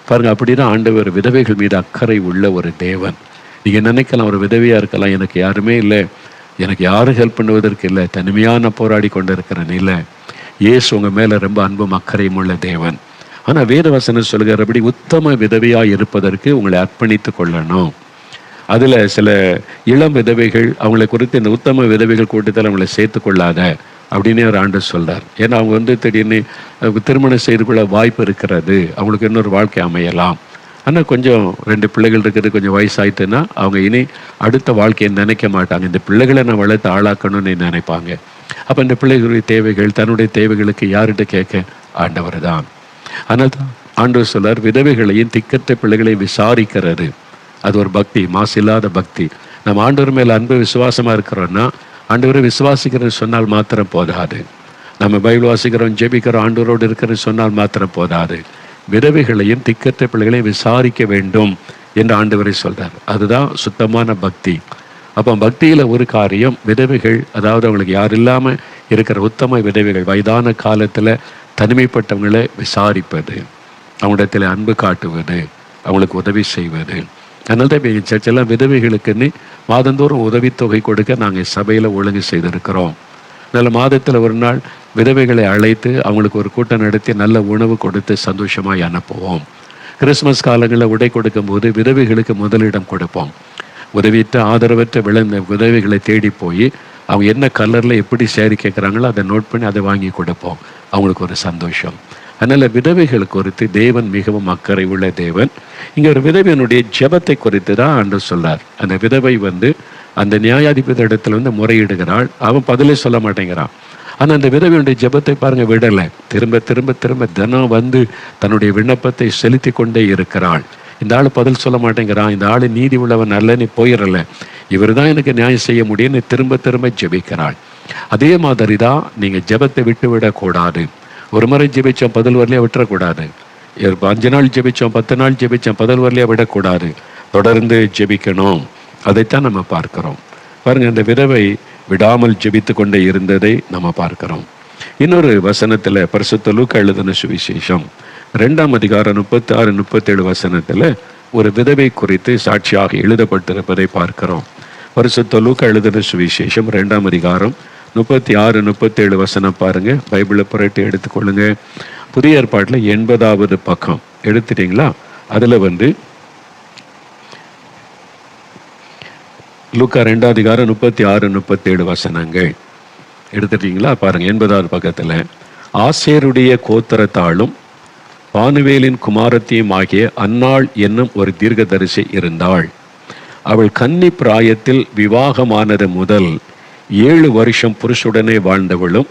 S1: பாருங்க, அப்படிதான் ஆண்டவர் விதவைகள் மீது அக்கறை உள்ள ஒரு தேவன். நீங்க நினைக்கலாம், ஒரு விதவையா இருக்கலாம், எனக்கு யாருமே இல்லை, எனக்கு யாரும் ஹெல்ப் பண்ணுவதற்கு இல்லை, தனிமையான போராடி கொண்டு இருக்கிறேன். இல்லை, இயேசு உங்க மேல ரொம்ப அன்பும் அக்கறையும் உள்ள தேவன். ஆனா வேத வசனம் சொல்கிறபடி உத்தம விதவையா இருப்பதற்கு உங்களை அர்ப்பணித்து கொள்ளணும். அதுல சில இளம் விதவைகள், அவங்களை குறித்து இந்த உத்தம விதவைகள் கூட்டத்தில் அவங்களை சேர்த்து கொள்ளாத அப்படின்னு ஒரு ஆண்டு சொல்றார். ஏன்னா அவங்க திடீர்னு திருமணம் செய்து கொள்ள வாய்ப்பு இருக்கிறது, அவங்களுக்கு இன்னொரு வாழ்க்கை அமையலாம். ஆனால் கொஞ்சம் 2 பிள்ளைகள் இருக்கிறது, கொஞ்சம் வயசாயிட்டுன்னா அவங்க இனி அடுத்த வாழ்க்கையை நினைக்க மாட்டாங்க. இந்த பிள்ளைகளை நான் வளர்த்து ஆளாக்கணும்னு நினைப்பாங்க. அப்போ இந்த பிள்ளைகளுடைய தேவைகள், தன்னுடைய தேவைகளுக்கு யார்கிட்ட கேட்க? ஆண்டவர் தான். ஆனால் தான் ஆண்டவர் சொல்றார், விதவைகளையும் திக்கற்ற பிள்ளைகளை விசாரிக்கிறது. அது ஒரு பக்தி, மாசில்லாத பக்தி. நம்ம ஆண்டவர் மேல அன்பு விசுவாசமா இருக்கிறோம்னா, ஆண்டவரை விசுவாசிக்கிறது சொன்னால் மாத்திரம் போதாது. நம்ம பைபிள் வாசிக்கிறோம், ஜெபிக்கிறோம், ஆண்டவரோடு இருக்கிறது சொன்னால் மாத்திரம் போதாது. விதவைகளையும் திக்கற்ற பிள்ளைகளையும் விசாரிக்க வேண்டும் என்று ஆண்டவரை சொல்றார். அதுதான் சுத்தமான பக்தி. அப்போ பக்தியில ஒரு காரியம், விதவைகள், அதாவது அவங்களுக்கு யார் இல்லாம இருக்கிற உத்தம விதவைகள், வயதான காலத்துல தனிமைப்பட்டவங்களை விசாரிப்பது, அவங்களிடத்தில் அன்பு காட்டுவது, அவங்களுக்கு உதவி செய்வது. அதனால தான் இப்போ சர்ச்செல்லாம் விதவைகளுக்குன்னு மாதந்தோறும் உதவித்தொகை கொடுக்க நாங்கள் சபையில் ஒழுங்கு செய்திருக்கிறோம். நல்ல மாதத்தில் ஒரு நாள் விதவைகளை அழைத்து அவங்களுக்கு ஒரு கூட்டம் நடத்தி நல்ல உணவு கொடுத்து சந்தோஷமாய் அனுப்புவோம். கிறிஸ்மஸ் காலங்களில் உடை கொடுக்கும் போது விதவைகளுக்கு முதலிடம் கொடுப்போம். உதவிட்டு ஆதரவற்ற விளைந்த விதவைகளை தேடி போய் அவங்க என்ன கலரில் எப்படி சேரி கேட்குறாங்களோ அதை நோட் பண்ணி அதை வாங்கி கொடுப்போம். அவங்களுக்கு ஒரு சந்தோஷம். அதனால் விதவைகள் குறித்து தேவன் மிகவும் அக்கறை உள்ள தேவன். இங்கே ஒரு விதவையினுடைய ஜெபத்தை குறித்து தான் ஆண்டவர் சொல்றார். அந்த விதவை அந்த நியாயாதிபதி இடத்துல முறையிடுகிறாள், அவன் பதிலே சொல்ல மாட்டேங்கிறான். ஆனால் அந்த விதவையுடைய ஜெபத்தை பாருங்க, விடலை. திரும்ப திரும்ப திரும்ப தினம் தன்னுடைய விண்ணப்பத்தை செலுத்தி கொண்டே இருக்கிறாள். இந்த ஆள் பதில் சொல்ல மாட்டேங்கிறான், இந்த ஆள் நீதி உள்ளவன் அல்ல, நீ போயிடல, இவர் தான் எனக்கு நியாயம் செய்ய முடியும்னு திரும்ப திரும்ப ஜெபிக்கிறாள். அதே மாதிரி தான் நீங்கள் ஜெபத்தை விட்டு விடக்கூடாது. ஒரு முறை ஜெபிச்சோம், பதில் வரலையா விட்டுறக்கூடாது. 5 நாள் ஜெபிச்சோம், 10 நாள் ஜெபிச்சோம், பதில் வரலையா விடக்கூடாது. தொடர்ந்து ஜெபிக்கணும். அதைத்தான் நம்ம பார்க்கிறோம். பாருங்க, அந்த விதவை விடாமல் ஜெபித்து கொண்டே இருந்ததை நம்ம பார்க்கிறோம். இன்னொரு வசனத்துல, பரிசுத்த லூக்கா எழுதின சுவிசேஷம் 2ஆம் அதிகாரம் 36, 37 வசனத்துல ஒரு விதவை குறித்து சாட்சியாக எழுதப்பட்டிருப்பதை பார்க்கிறோம். பரிசுத்த லூக்கா எழுதின சுவிசேஷம் 2ஆம் அதிகாரம் 36, 37 வசனம் பாருங்க. பைபிளை புரட்டி எடுத்துக்கொள்ளுங்க. புதிய ஏற்பாட்டில் 80வது பக்கம் எடுத்துட்டீங்களா? அதுல லூக்கா 2ஆம் அதிகாரம் 36, 37 வசனங்கள் எடுத்துட்டீங்களா? பாருங்க, 80வது பக்கத்துல, ஆசேருடைய கோத்திரத்தாளும் பானுவேலின் குமாரத்தியும் ஆகிய அன்னாள் என்னும் ஒரு தீர்க்கதரிசி இருந்தாள். அவள் கன்னி பிராயத்தில் விவாகமானது முதல் 7 வருஷம் புருஷுடனே வாழ்ந்தவளும்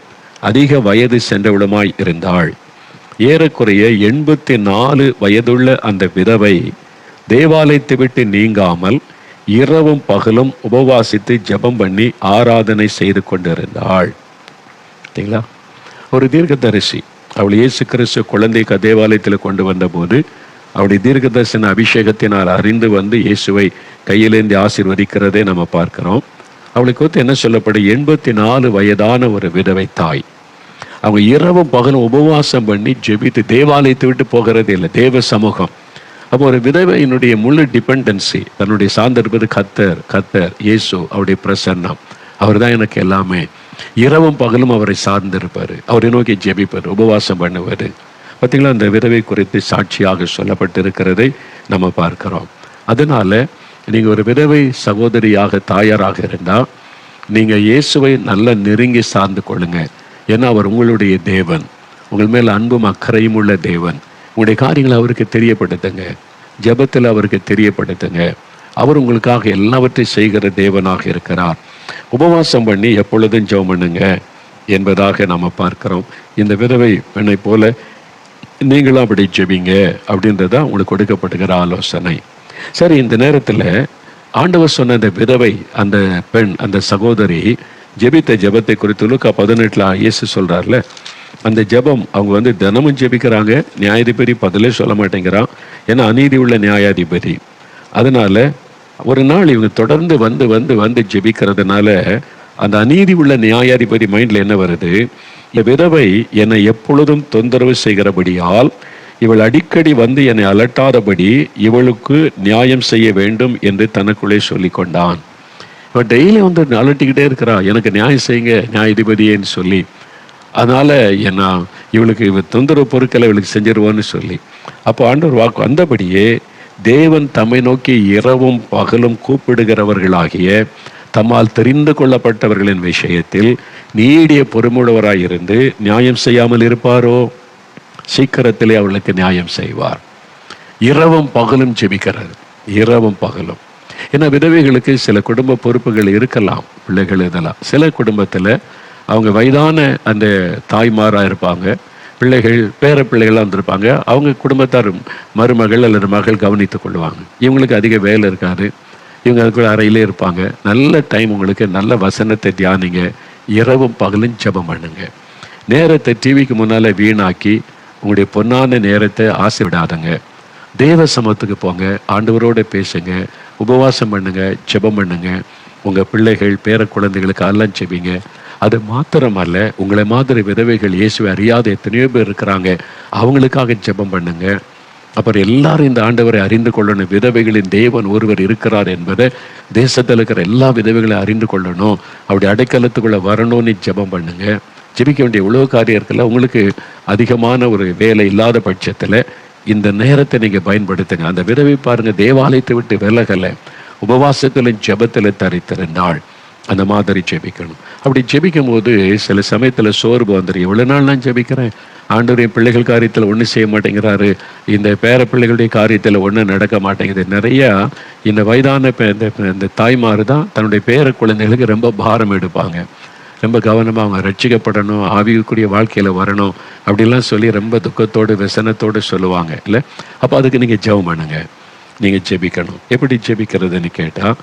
S1: அதிக வயது சென்றவளுமாய் இருந்தாள். ஏறக்குறைய 84 வயதுள்ள அந்த விதவை தேவாலயத்தை விட்டு நீங்காமல் இரவும் பகலும் உபவாசித்து ஜெபம் பண்ணி ஆராதனை செய்து கொண்டிருந்தாள். சரிங்களா? ஒரு தீர்க்கதரிசி. அவள் இயேசு கிறிஸ்து குழந்தைக்கு தேவாலயத்தில் கொண்டு வந்த போது அவளுடைய தீர்க்கதரிசன அபிஷேகத்தினால் அறிந்து இயேசுவை கையிலேந்தி ஆசீர்வதிக்கிறதை நம்ம பார்க்கிறோம். அவளுக்கு என்ன சொல்லப்படும்? 84 வயதான ஒரு விதவை தாய். அவங்க இரவும் பகலும் உபவாசம் பண்ணி ஜெபித்து தேவாலயத்தை விட்டு போகிறதே இல்லை, தேவ சமூகம். அப்போ ஒரு விதவையினுடைய முழு டிபெண்டன்சி, தன்னுடைய சார்ந்திருப்பது கர்த்தர் இயேசு, அவருடைய பிரசன்னம். அவர் தான் எனக்கு எல்லாமே. இரவும் பகலும் அவரை சார்ந்திருப்பார், அவரை நோக்கி ஜெபிப்பார், உபவாசம் பண்ணுவார். பார்த்தீங்களா? அந்த விதவை குறித்து சாட்சியாக சொல்லப்பட்டிருக்கிறதை நம்ம பார்க்கிறோம். அதனால நீங்கள் ஒரு விதவை சகோதரியாக, தாயாராக இருந்தால் நீங்கள் இயேசுவை நல்லா நெருங்கி சார்ந்து கொள்ளுங்க. ஏன்னா அவர் உங்களுடைய தேவன், உங்கள் மேல் அன்பும் அக்கறையும் உள்ள தேவன். உங்களுடைய காரியங்களை அவருக்கு தெரியப்படுத்துங்க, ஜெபத்தில் அவருக்கு தெரியப்படுத்துங்க. அவர் உங்களுக்காக எல்லாவற்றையும் செய்கிற தேவனாக இருக்கிறார். உபவாசம் பண்ணி எப்பொழுதும் ஜெபம் பண்ணுங்க என்பதாக நம்ம பார்க்கிறோம். இந்த விதவை பெண்ணை போல நீங்களும் அப்படி ஜெபிங்க அப்படின்றதான் உங்களுக்கு கொடுக்கப்படுகிற ஆலோசனை. சரி, இந்த நேரத்தில் ஆண்டவர் சொன்ன அந்த விதவை, அந்த பெண், அந்த சகோதரி ஜெபித்த ஜெபத்தை குறித்து லூக்கா 18 இயேசு சொல்றாருல, அந்த ஜெபம் அவங்க தினமும் ஜெபிக்கிறாங்க. நியாயாதிபதி பதிலே சொல்ல மாட்டேங்கிறான், ஏன்னா அநீதி உள்ள நியாயாதிபதி. அதனால ஒரு நாள் இவங்க தொடர்ந்து வந்து வந்து வந்து ஜெபிக்கிறதுனால அந்த அநீதி உள்ள நியாயாதிபதி மைண்ட்ல என்ன வருது, இந்த விதவை என்னை எப்பொழுதும் தொந்தரவு செய்கிறபடியால் இவள் அடிக்கடி வந்து என்னை அலட்டாதபடி இவளுக்கு நியாயம் செய்ய வேண்டும் என்று தனக்குள்ளே சொல்லி கொண்டான். இவன் டெய்லி அலட்டிக்கிட்டே இருக்கிறா, எனக்கு நியாயம் செய்யுங்க நியாயாதிபதியேன்னு சொல்லி. அதனால என்ன இவளுக்கு தொந்தரவு பொருட்களை இவளுக்கு செஞ்சிருவோன்னு சொல்லி. அப்போ ஆண்டவர் வாக்கு வந்தபடியே தேவன் தம்மை நோக்கி இரவும் பகலும் கூப்பிடுகிறவர்களாகிய தம்மால் தெரிந்து கொள்ளப்பட்டவர்களின் விஷயத்தில் நீடிய பொறுமுள்ளவராயிருந்து நியாயம் செய்யாமல் இருப்பாரோ? சீக்கிரத்திலே அவளுக்கு நியாயம் செய்வார். இரவும் பகலும் ஜெபிக்கிறார், இரவும் பகலும். ஏன்னா விதவைகளுக்கு சில குடும்ப பொறுப்புகள் இருக்கலாம், பிள்ளைகள் இதெல்லாம். சில குடும்பத்தில் அவங்க வயதான அந்த தாய்மாராக இருப்பாங்க, பிள்ளைகள் பேர பிள்ளைகள்லாம் வந்திருப்பாங்க. அவங்க குடும்பத்தார் மருமகள் அல்லது மகள் கவனித்து கொள்வாங்க. இவங்களுக்கு அதிக வேலை இருக்காது, இவங்க அதுக்குள்ள அறையிலே இருப்பாங்க. நல்ல டைம் உங்களுக்கு, நல்ல வசனத்தை தியானிங்க, இரவும் பகலும் ஜெபம் பண்ணுங்க. நேரத்தை டிவிக்கு முன்னால் வீணாக்கி உங்களுடைய பொன்னான நேரத்தை ஆசை விடாதங்க. தேவ சமத்துக்கு போங்க, ஆண்டவரோட பேசுங்க, உபவாசம் பண்ணுங்க, ஜெபம் பண்ணுங்க. உங்கள் பிள்ளைகள் பேர குழந்தைகளுக்கு எல்லாம் ஜெபிங்க. அது மாத்திரமல்ல, உங்களை மாதிரி விதவைகள் இயேசுவை அறியாத எத்தனையோ பேர் இருக்கிறாங்க, அவங்களுக்காக ஜெபம் பண்ணுங்க. அப்புறம் எல்லாரும் இந்த ஆண்டவரை அறிந்து கொள்ளணும். விதவைகளின் தேவன் ஒருவர் இருக்கிறார் என்பதை தேசத்தில் இருக்கிற எல்லா விதவைகளையும் அறிந்து கொள்ளணும். அப்படி அடைக்கலத்துக்குள்ள வரணும்னு ஜெபம் பண்ணுங்க. ஜெபிக்க வேண்டிய உலக காரியம் இருக்குல்ல, உங்களுக்கு அதிகமான ஒரு வேலை இல்லாத பட்சத்தில் இந்த நேரத்தை நீங்கள் பயன்படுத்துங்க. அந்த விதவை பாருங்க, தேவாலயத்தை விட்டு விலகலை, உபவாசத்திலும் ஜெபத்தில் தரித்திருந்தாள். அந்த மாதிரி ஜெபிக்கணும். அப்படி ஜெபிக்கும் போது சில சமயத்தில் சோர்வு வந்துடும். எவ்வளோ நாள் நான் ஜெபிக்கிறேன், ஆண்டவரின் பிள்ளைகள் காரியத்தில் ஒன்றும் செய்ய மாட்டேங்கிறாரு, இந்த பேர பிள்ளைகளுடைய காரியத்தில் ஒன்றும் நடக்க மாட்டேங்குது. நிறையா இந்த வயதான இந்த தாய்மார் தான் தன்னுடைய பேர குழந்தைகளுக்கு ரொம்ப பாரம் எடுப்பாங்க. ரொம்ப கவனமாக அவங்க ரட்சிக்கப்படணும், ஆவிக்குரிய வாழ்க்கையில் வரணும் அப்படிலாம் சொல்லி ரொம்ப துக்கத்தோடு விசனத்தோடு சொல்லுவாங்க இல்லை. அப்போ அதுக்கு நீங்கள் ஜெபம் பண்ணுங்க, நீங்கள் ஜெபிக்கணும். எப்படி ஜெபிக்கிறதுன்னு கேட்டால்,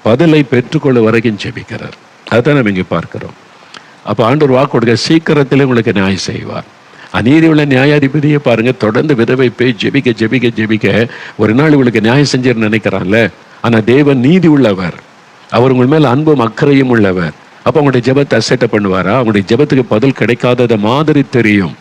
S1: பதிலை பெற்றுக்கொள்ள வரைக்கும் ஜெபிக்கிறார். அதுதான் நம்ம இங்கே பார்க்கிறோம். அப்போ ஆண்டவர் வாக்கு கொடுக்க சீக்கிரத்திலே உங்களுக்கு நியாயம் செய்வார். அநீதி உள்ள நியாயாதிபதியை பாருங்க, தொடர்ந்து விதவை போய் ஜெபிக்க ஜெபிக்க ஜெபிக்க ஒரு நாள் இவளுக்கு நியாயம் செஞ்சிரு நினைக்கிறான்ல. ஆனால் தேவன் நீதி உள்ளவர், அவர் உங்கள் மேல் அன்பும் அக்கறையும் உள்ளவர். அப்போ அவங்களுடைய ஜெபத்தை அசட்டை பண்ணுவாரா? அவங்களுடைய ஜெபத்துக்கு பதில் கிடைக்காதத மாதிரி தெரியும்,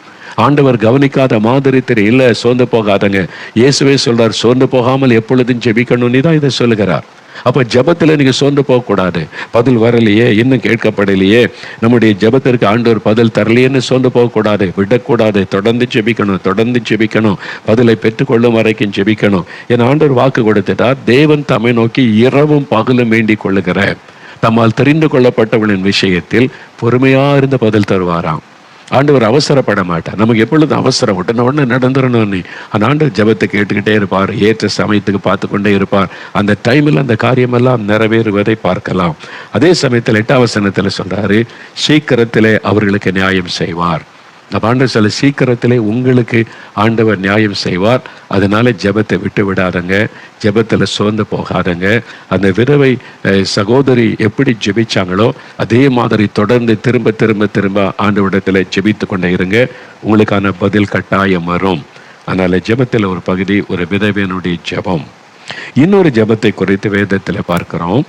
S1: ஆண்டவர் கவனிக்காத மாதிரி தெரியும். இல்லை, சோர்ந்து போகாதங்க. இயேசுவே சொல்றார், சோர்ந்து போகாமல் எப்பொழுதும் ஜெபிக்கணும்னு தான் இதை சொல்லுகிறார். அப்போ ஜெபத்தில் நீங்கள் சோர்ந்து போகக்கூடாது. பதில் வரலையே, இன்னும் கேட்கப்படலையே, நம்முடைய ஜெபத்திற்கு ஆண்டவர் பதில் தரலையேன்னு சோர்ந்து போகக்கூடாது, விடக்கூடாது. தொடர்ந்து ஜெபிக்கணும், தொடர்ந்து ஜெபிக்கணும், பதிலை பெற்றுக்கொள்ளும் வரைக்கும் ஜெபிக்கணும். என் ஆண்டவர் வாக்கு கொடுத்துட்டார், தேவன் தம்மை நோக்கி இரவும் பகலும் வேண்டிக் கொள்ளுகிற தம்மால் தெரிந்து கொள்ளப்பட்டவளின் விஷயத்தில் பொறுமையா இருந்து பதில் தருவாராம். ஆண்டவர் அவசரப்பட மாட்டார். நமக்கு எப்பொழுதும் அவசரம், உடனே நடந்துடணும்னு. அந்த ஆண்டவர் ஜெபத்தை கேட்டுக்கிட்டே இருப்பார், ஏற்ற சமயத்துக்கு பார்த்து கொண்டே இருப்பார். அந்த டைமில் அந்த காரியமெல்லாம் நிறைவேறுவதை பார்க்கலாம். அதே சமயத்தில் 8ஆம் வசனத்தில் சொல்றாரு, சீக்கிரத்திலே அவர்களுக்கு நியாயம் செய்வார். அப்போ ஆண்டவர் சொல்ல, சீக்கிரத்திலே உங்களுக்கு ஆண்டவர் நியாயம் செய்வார். அதனால ஜெபத்தை விட்டு விடாதங்க, ஜெபத்தில் சோர்ந்து போகாதங்க. அந்த விதவை சகோதரி எப்படி ஜெபிச்சாங்களோ அதே மாதிரி தொடர்ந்து திரும்ப திரும்ப திரும்ப ஆண்டவரிடத்தில் ஜெபித்து கொண்டே இருங்க, உங்களுக்கான பதில் கட்டாயம் வரும். அதனால ஜெபத்தில் ஒரு பகுதி ஒரு விதவையினுடைய ஜெபம். இன்னொரு ஜெபத்தை குறித்து வேதத்தில் பார்க்கிறோம்.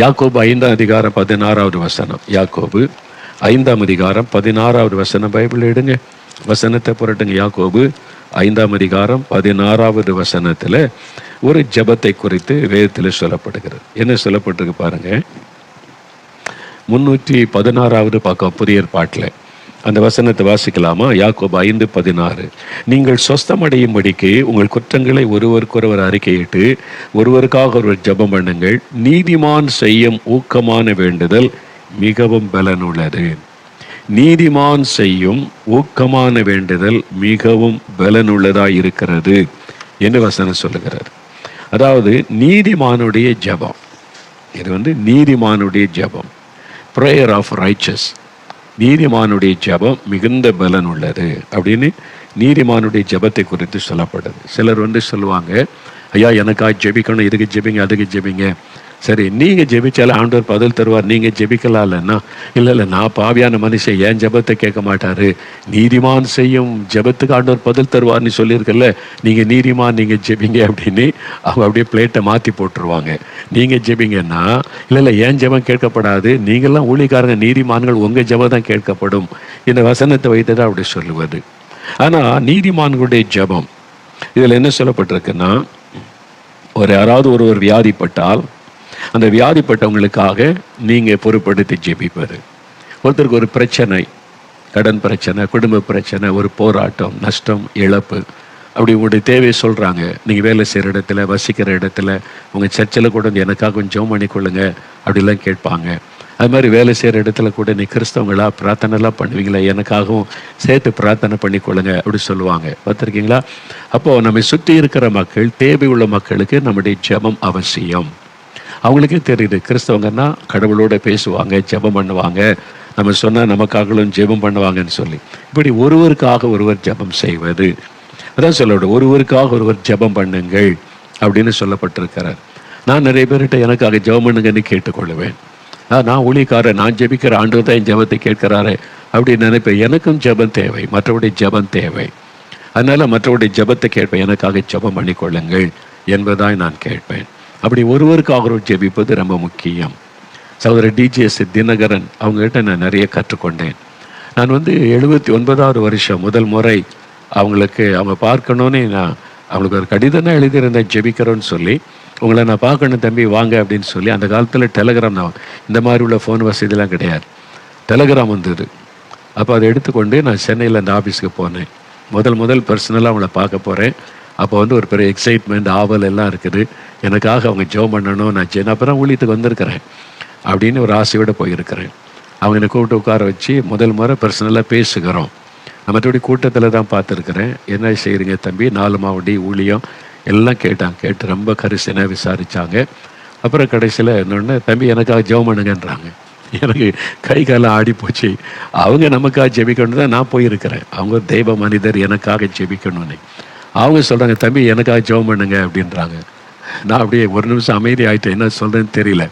S1: யாக்கோபு 5ஆம் அதிகாரம் 16வது வசனம். யாக்கோபு 5ஆம் அதிகாரம் 16வது வசனம். பைபிள் எடுங்க, வசனத்தை புரட்டுங்க. யாக்கோபு 5ஆம் அதிகாரம் 16வது வசனத்தில் ஒரு ஜெபத்தை குறித்து வேதத்தில் சொல்லப்படுகிறது. என்ன சொல்லப்பட்டிருக்கு பாருங்க. 316வது பக்கம் புதிய ஏற்பாட்டில் அந்த வசனத்தை வாசிக்கலாமா? யாக்கோபு 5:16. நீங்கள் சொஸ்தமடையும்படிக்கு உங்கள் குற்றங்களை ஒருவருக்கொருவர் அறிக்கையிட்டு ஒருவருக்காக ஒருவர் ஜெபம் பண்ணுங்கள். நீதிமான் செய்யும் ஊக்கமான வேண்டுதல் மிகவும் பலனுள்ளது. நீதிமான் செய்யும் ஊக்கமான வேண்டுதல் மிகவும் பலனுள்ளதாக இருக்கிறது என்று வசனம் சொல்லுகிறார். அதாவது நீதிமானுடைய ஜெபம், இது நீதிமானுடைய ஜெபம், ப்ரேயர் ஆஃப் ரைச்சஸ். நீதிமானுடைய ஜெபம் மிகுந்த பலன் உள்ளது அப்படின்னு நீதிமானுடைய ஜெபத்தை குறித்து சொல்லப்படுது. சிலர் சொல்லுவாங்க, ஐயா எனக்காக ஜெபிக்கணும், இதுக்கு ஜெபிங்க, அதுக்கு ஜெபிங்க. சரி, நீங்கள் ஜெபிச்சாலும் ஆண்டவர் பதில் தருவார், நீங்கள் ஜெபிக்கலாம் இல்லைன்னா? இல்லை நான் பாவியான மனுஷன், ஏன் ஜெபத்தை கேட்க மாட்டார், நீதிமான் செய்யும் ஜெபத்துக்கு ஆண்டவர் பதில் தருவார்னு சொல்லியிருக்கல, நீங்கள் நீதிமான், நீங்கள் ஜெபிங்க அப்படின்னு அவங்க அப்படியே பிளேட்டை மாற்றி போட்டுருவாங்க. நீங்கள் ஜெபிங்கன்னா இல்லை ஏன் ஜெபம் கேட்கப்படாது, நீங்கள்லாம் ஊழியக்காரங்க நீதிமான்கள், உங்கள் ஜெபம் தான் கேட்கப்படும். இந்த வசனத்தை வைத்து தான் அப்படி சொல்லுவது. ஆனால் நீதிமான்களுடைய ஜெபம் இதில் என்ன சொல்லப்பட்டிருக்குன்னா, யாராவது ஒருவர் வியாதிப்பட்டால் அந்த வியாதிப்பட்டவங்களுக்காக நீங்கள் பொறுப்படுத்தி ஜெபிப்பார். ஒருத்தருக்கு ஒரு பிரச்சனை, கடன் பிரச்சனை, குடும்ப பிரச்சனை, ஒரு போராட்டம், நஷ்டம், இழப்பு, அப்படி உங்களுடைய தேவையை சொல்கிறாங்க. நீங்கள் வேலை செய்கிற இடத்துல, வசிக்கிற இடத்துல, உங்கள் சர்ச்சில் கூட எனக்காக கொஞ்சம் ஜெபம் பண்ணிக்கொள்ளுங்க அப்படிலாம் கேட்பாங்க. அது மாதிரி வேலை செய்கிற இடத்துல கூட நீ கிறிஸ்தவங்களா பிரார்த்தனைலாம் பண்ணுவீங்களா, எனக்காகவும் சேர்த்து பிரார்த்தனை பண்ணிக்கொள்ளுங்க அப்படி சொல்லுவாங்க. பார்த்துருக்கீங்களா? அப்போது நம்ம சுற்றி இருக்கிற மக்கள், தேவை உள்ள மக்களுக்கு நம்முடைய ஜெபம் அவசியம். அவங்களுக்கே தெரியுது கிறிஸ்தவங்கன்னா கடவுளோட பேசுவாங்க, ஜெபம் பண்ணுவாங்க, நம்ம சொன்னால் நமக்காகவும் ஜெபம் பண்ணுவாங்கன்னு சொல்லி. இப்படி ஒருவருக்காக ஒருவர் ஜெபம் செய்வது, அதான் சொல்லணும், ஒருவருக்காக ஒருவர் ஜெபம் பண்ணுங்கள் அப்படின்னு சொல்லப்பட்டிருக்கிறார். நான் நிறைய பேர்கிட்ட எனக்காக ஜெபம் பண்ணுங்கன்னு கேட்டுக்கொள்ளுவேன். நான் ஊழியக்காரன், நான் ஜெபிக்கிற ஆண்டவர் தான் என் ஜெபத்தை கேட்கிறாரு அப்படின்னு நினைப்பேன். எனக்கும் ஜெபம் தேவை, மற்றவருடைய ஜெபம் தேவை. அதனால் மற்றவருடைய ஜெபத்தை கேட்பேன், எனக்காக ஜெபம் பண்ணிக்கொள்ளுங்கள் என்பதாய் நான் கேட்பேன். அப்படி ஒருவருக்காக ஒரு ஜெபிப்பது ரொம்ப முக்கியம். சகோதரர் டிஜிஎஸ் தினகரன் அவங்ககிட்ட நான் நிறைய கற்றுக்கொண்டேன். நான் 79வது வருஷம் முதல் முறை அவங்க பார்க்கணுன்னு நான் அவங்களுக்கு ஒரு கடிதம் தான் எழுதியிருந்தேன், ஜெபிக்கிறோன்னு சொல்லி. உங்களை நான் பார்க்கணும் தம்பி, வாங்க அப்படின்னு சொல்லி. அந்த காலத்தில் டெலகிராம் தான், இந்த மாதிரி உள்ள ஃபோன் வசதிலாம் கிடையாது, டெலகிராம் வந்தது. அப்போ அதை எடுத்துக்கொண்டு நான் சென்னையில் அந்த ஆஃபீஸுக்கு போனேன். முதல் பர்சனலாக அவங்கள பார்க்க போகிறேன். அப்போ ஒரு பெரிய எக்ஸைட்மெண்ட், ஆவல் எல்லாம் இருக்குது. எனக்காக அவங்க ஜெபம் பண்ணணும், நான் அப்போ தான் ஊழியத்துக்கு வந்திருக்கிறேன் அப்படின்னு ஒரு ஆசையோடு போயிருக்கிறேன். அவங்க என்னை கூப்பிட்டு உட்கார வச்சு முதல் முறை பர்சனலாக பேசுகிறோம். மற்றபடி கூட்டத்தில் தான் பார்த்துருக்குறேன். என்ன செய்கிறீங்க தம்பி, 4 மாவடி ஊழியம் எல்லாம் கேட்டு ரொம்ப கரிசனாக விசாரித்தாங்க. அப்புறம் கடைசியில் என்னொன்று, தம்பி எனக்காக ஜெபம் பண்ணுங்கன்றாங்க. எனக்கு கை காலம் ஆடி போச்சு. அவங்க நமக்காக ஜெபிக்கணும் தான் நான் போயிருக்கிறேன், அவங்க தெய்வ மனிதர் எனக்காக ஜெபிக்கணும்னு. அவங்க சொல்கிறாங்க, தம்பி எனக்காக ஜெபம் பண்ணுங்க அப்படின்றாங்க. நான் அப்படியே ஒரு நிமிஷம் அமைதி ஆகிட்டேன், என்ன சொல்கிறேன்னு தெரியல.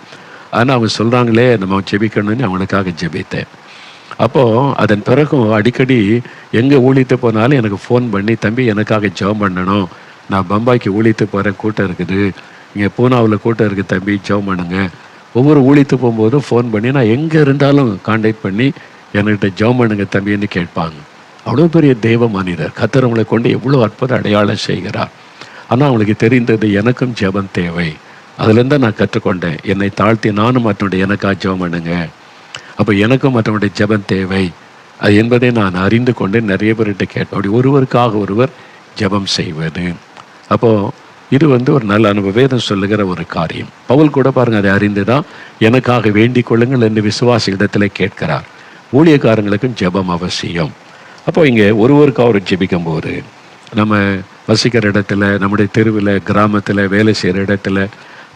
S1: ஆனால் அவங்க சொல்கிறாங்களே நம்ம ஜெபிக்கணும்னு அவங்களுக்காக ஜெபித்தேன். அப்போது அதன் பிறகும் அடிக்கடி எங்கே ஊழியத்து போனாலும் எனக்கு ஃபோன் பண்ணி, தம்பி எனக்காக ஜெபம் பண்ணணும், நான் பம்பாய்க்கு ஊழியத்து போகிறேன், கூட்டம் இருக்குது, இங்கே பூனாவில் கூட்டம் இருக்குது தம்பி, ஜெபம் பண்ணுங்க. ஒவ்வொரு ஊழியத்து போகும்போதும் ஃபோன் பண்ணி நான் எங்கே இருந்தாலும் கான்டாக்ட் பண்ணி என்கிட்ட ஜெபம் பண்ணுங்க தம்பின்னு கேட்பாங்க. அவ்வளோ பெரிய தெய்வ மனிதர், கர்த்தர் அவங்களை கொண்டு எவ்வளோ அற்புத அடையாளம் செய்கிறார். ஆனால் அவங்களுக்கு தெரிந்தது எனக்கும் ஜெபம் தேவை. அதுலேருந்து நான் கற்றுக்கொண்டேன், என்னை தாழ்த்தி நானும் மற்றவனுடைய எனக்காக ஜெபம் பண்ணுங்க, அப்போ எனக்கும் மற்றவனுடைய ஜெபம் தேவை அது என்பதை நான் அறிந்து கொண்டு நிறைய பேர்கிட்ட கேட்பேன். அப்படி ஒருவருக்காக ஒருவர் ஜெபம் செய்வது. அப்போது இது ஒரு நல்ல அனுபவம், வேதம் சொல்லுகிற ஒரு காரியம். பவுல் கூட பாருங்கள், அதை அறிந்து தான் எனக்காக வேண்டிக் கொள்ளுங்கள் என்று விசுவாச இடத்துல கேட்கிறார். ஊழியக்காரங்களுக்கும் ஜெபம் அவசியம். அப்போ இங்கே ஒருவருக்காக ஒரு ஜெபிக்கும் போது நம்ம வசிக்கிற இடத்துல, நம்முடைய தெருவில், கிராமத்தில், வேலை செய்கிற இடத்துல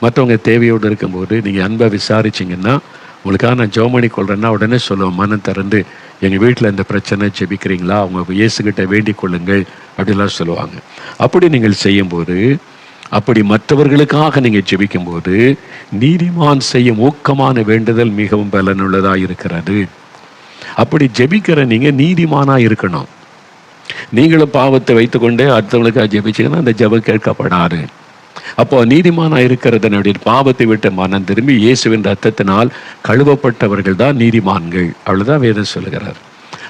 S1: மற்றவங்க தேவையோடு இருக்கும்போது நீங்கள் அன்பை விசாரிச்சிங்கன்னா, உங்களுக்காக நான் ஜெபம் பண்ணி கொள்கிறேன்னா உடனே சொல்லுவோம், மனம் திறந்து எங்கள் வீட்டில் இந்த பிரச்சனை ஜெபிக்கிறீங்களா, அவங்க இயேசுகிட்ட வேண்டிக் கொள்ளுங்கள் அப்படிலாம் சொல்லுவாங்க. அப்படி நீங்கள் செய்யும்போது, அப்படி மற்றவர்களுக்காக நீங்கள் ஜெபிக்கும்போது நீதிமான் செய்யும் ஊக்கமான வேண்டுதல் மிகவும் பலனுள்ளதாக இருக்கிறது. அப்படி ஜெபிக்கிற நீங்கள் நீதிமானாக இருக்கணும். நீங்களும் பாவத்தை வைத்துக்கொண்டே அடுத்தவங்களுக்காக ஜெபிச்சிங்கன்னா அந்த ஜெபம் கேட்கப்படாது. அப்போ நீதிமானா இருக்கிறதனுடைய பாவத்தை விட்டு மனம் திரும்பி இயேசுவின் ரத்தத்தினால் கழுவப்பட்டவர்கள் தான் நீதிமான்கள். அவ்வளவுதான் வேதம் சொல்லுகிறார்.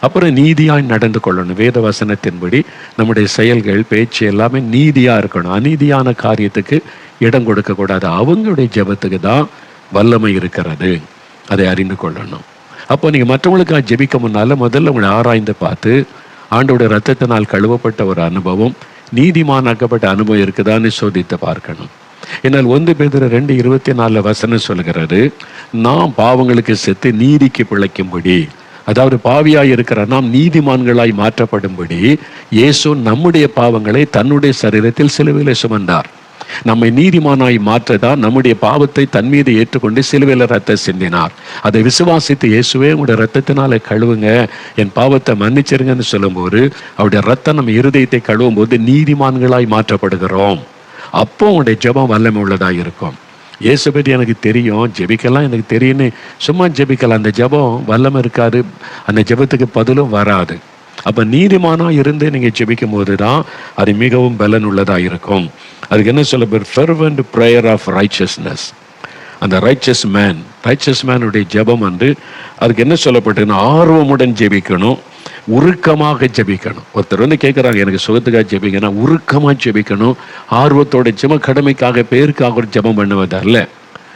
S1: அப்புறம் நீதியாய் நடந்து கொள்ளணும். வேத வசனத்தின்படி நம்முடைய செயல்கள், பேச்சு எல்லாமே நீதியா இருக்கணும். அநீதியான காரியத்துக்கு இடம் கொடுக்க கூடாது. அவங்களுடைய ஜெபத்துக்கு தான் வல்லமை இருக்கிறது, அதை அறிந்து கொள்ளணும். அப்போ நீங்க மற்றவங்களுக்காக ஜெபிக்க முன்னால முதல்ல உங்களை ஆராய்ந்து பார்த்து, ஆண்டோடைய ரத்தத்தினால் கழுவப்பட்ட ஒரு அனுபவம், நீதிமானாக்கப்பட்ட அனுபவம் இருக்குதான்னு சோதித்து பார்க்கணும். என்னால் 1 பேதுரு 2:24 வசனம் சொல்லுகிறது, நாம் பாவங்களுக்கு செத்து நீதிக்கு பிழைக்கும்படி, அதாவது பாவியாய் இருக்கிற நாம் நீதிமான்களாய் மாற்றப்படும்படி இயேசு நம்முடைய பாவங்களை தன்னுடைய சரீரத்தில் சிலுவையிலே சுமந்தார். நம்மை நீதிமானாய் மாற்றதான் நம்முடைய பாவத்தை தன் மீது ஏற்றுக்கொண்டு சிலுவையில ரத்தம் சிந்தினார். அதை விசுவாசித்து இயேசுவே உங்களுடைய ரத்தத்தினால கழுவுங்க, என் பாவத்தை மன்னிச்சிருங்கன்னு சொல்லும்போது அவருடைய ரத்தம் நம்ம இருதயத்தை கழுவும் போது நீதிமான்களாய் மாற்றப்படுகிறோம். அப்போ உங்களுடைய ஜெபம் வல்லமை உள்ளதாக இருக்கும். இயேசு பற்றி எனக்கு தெரியும், ஜெபிக்கலாம் எனக்கு தெரியும்னு சும்மா ஜெபிக்கலாம், அந்த ஜெபம் வல்லமை இருக்காது, அந்த ஜெபத்துக்கு பதிலும் வராது. அப்போ நீதிமானா இருந்து நீங்கள் ஜெபிக்கும் போது தான் அது மிகவும் பலன் உள்ளதாக இருக்கும். அதுக்கு என்ன சொல்ல பேர் ஃபெர்வென்ட் ப்ரேயர் ஆஃப் ரைச்சஸ்னஸ். அந்த ரைச்சஸ் மேனுடைய ஜெபம் வந்து அதுக்கு என்ன சொல்லப்பட்டதுன்னா ஆர்வமுடன் ஜெபிக்கணும், உருக்கமாக ஜெபிக்கணும். ஒருத்தர் வந்து கேட்குறாங்க எனக்கு சுகத்துக்காக ஜெபிக்கணும், உருக்கமாக ஜெபிக்கணும், ஆர்வத்தோட ஜெபம் கடமைக்காக பேருக்காக ஒரு ஜெபம் பண்ணுவதல்ல.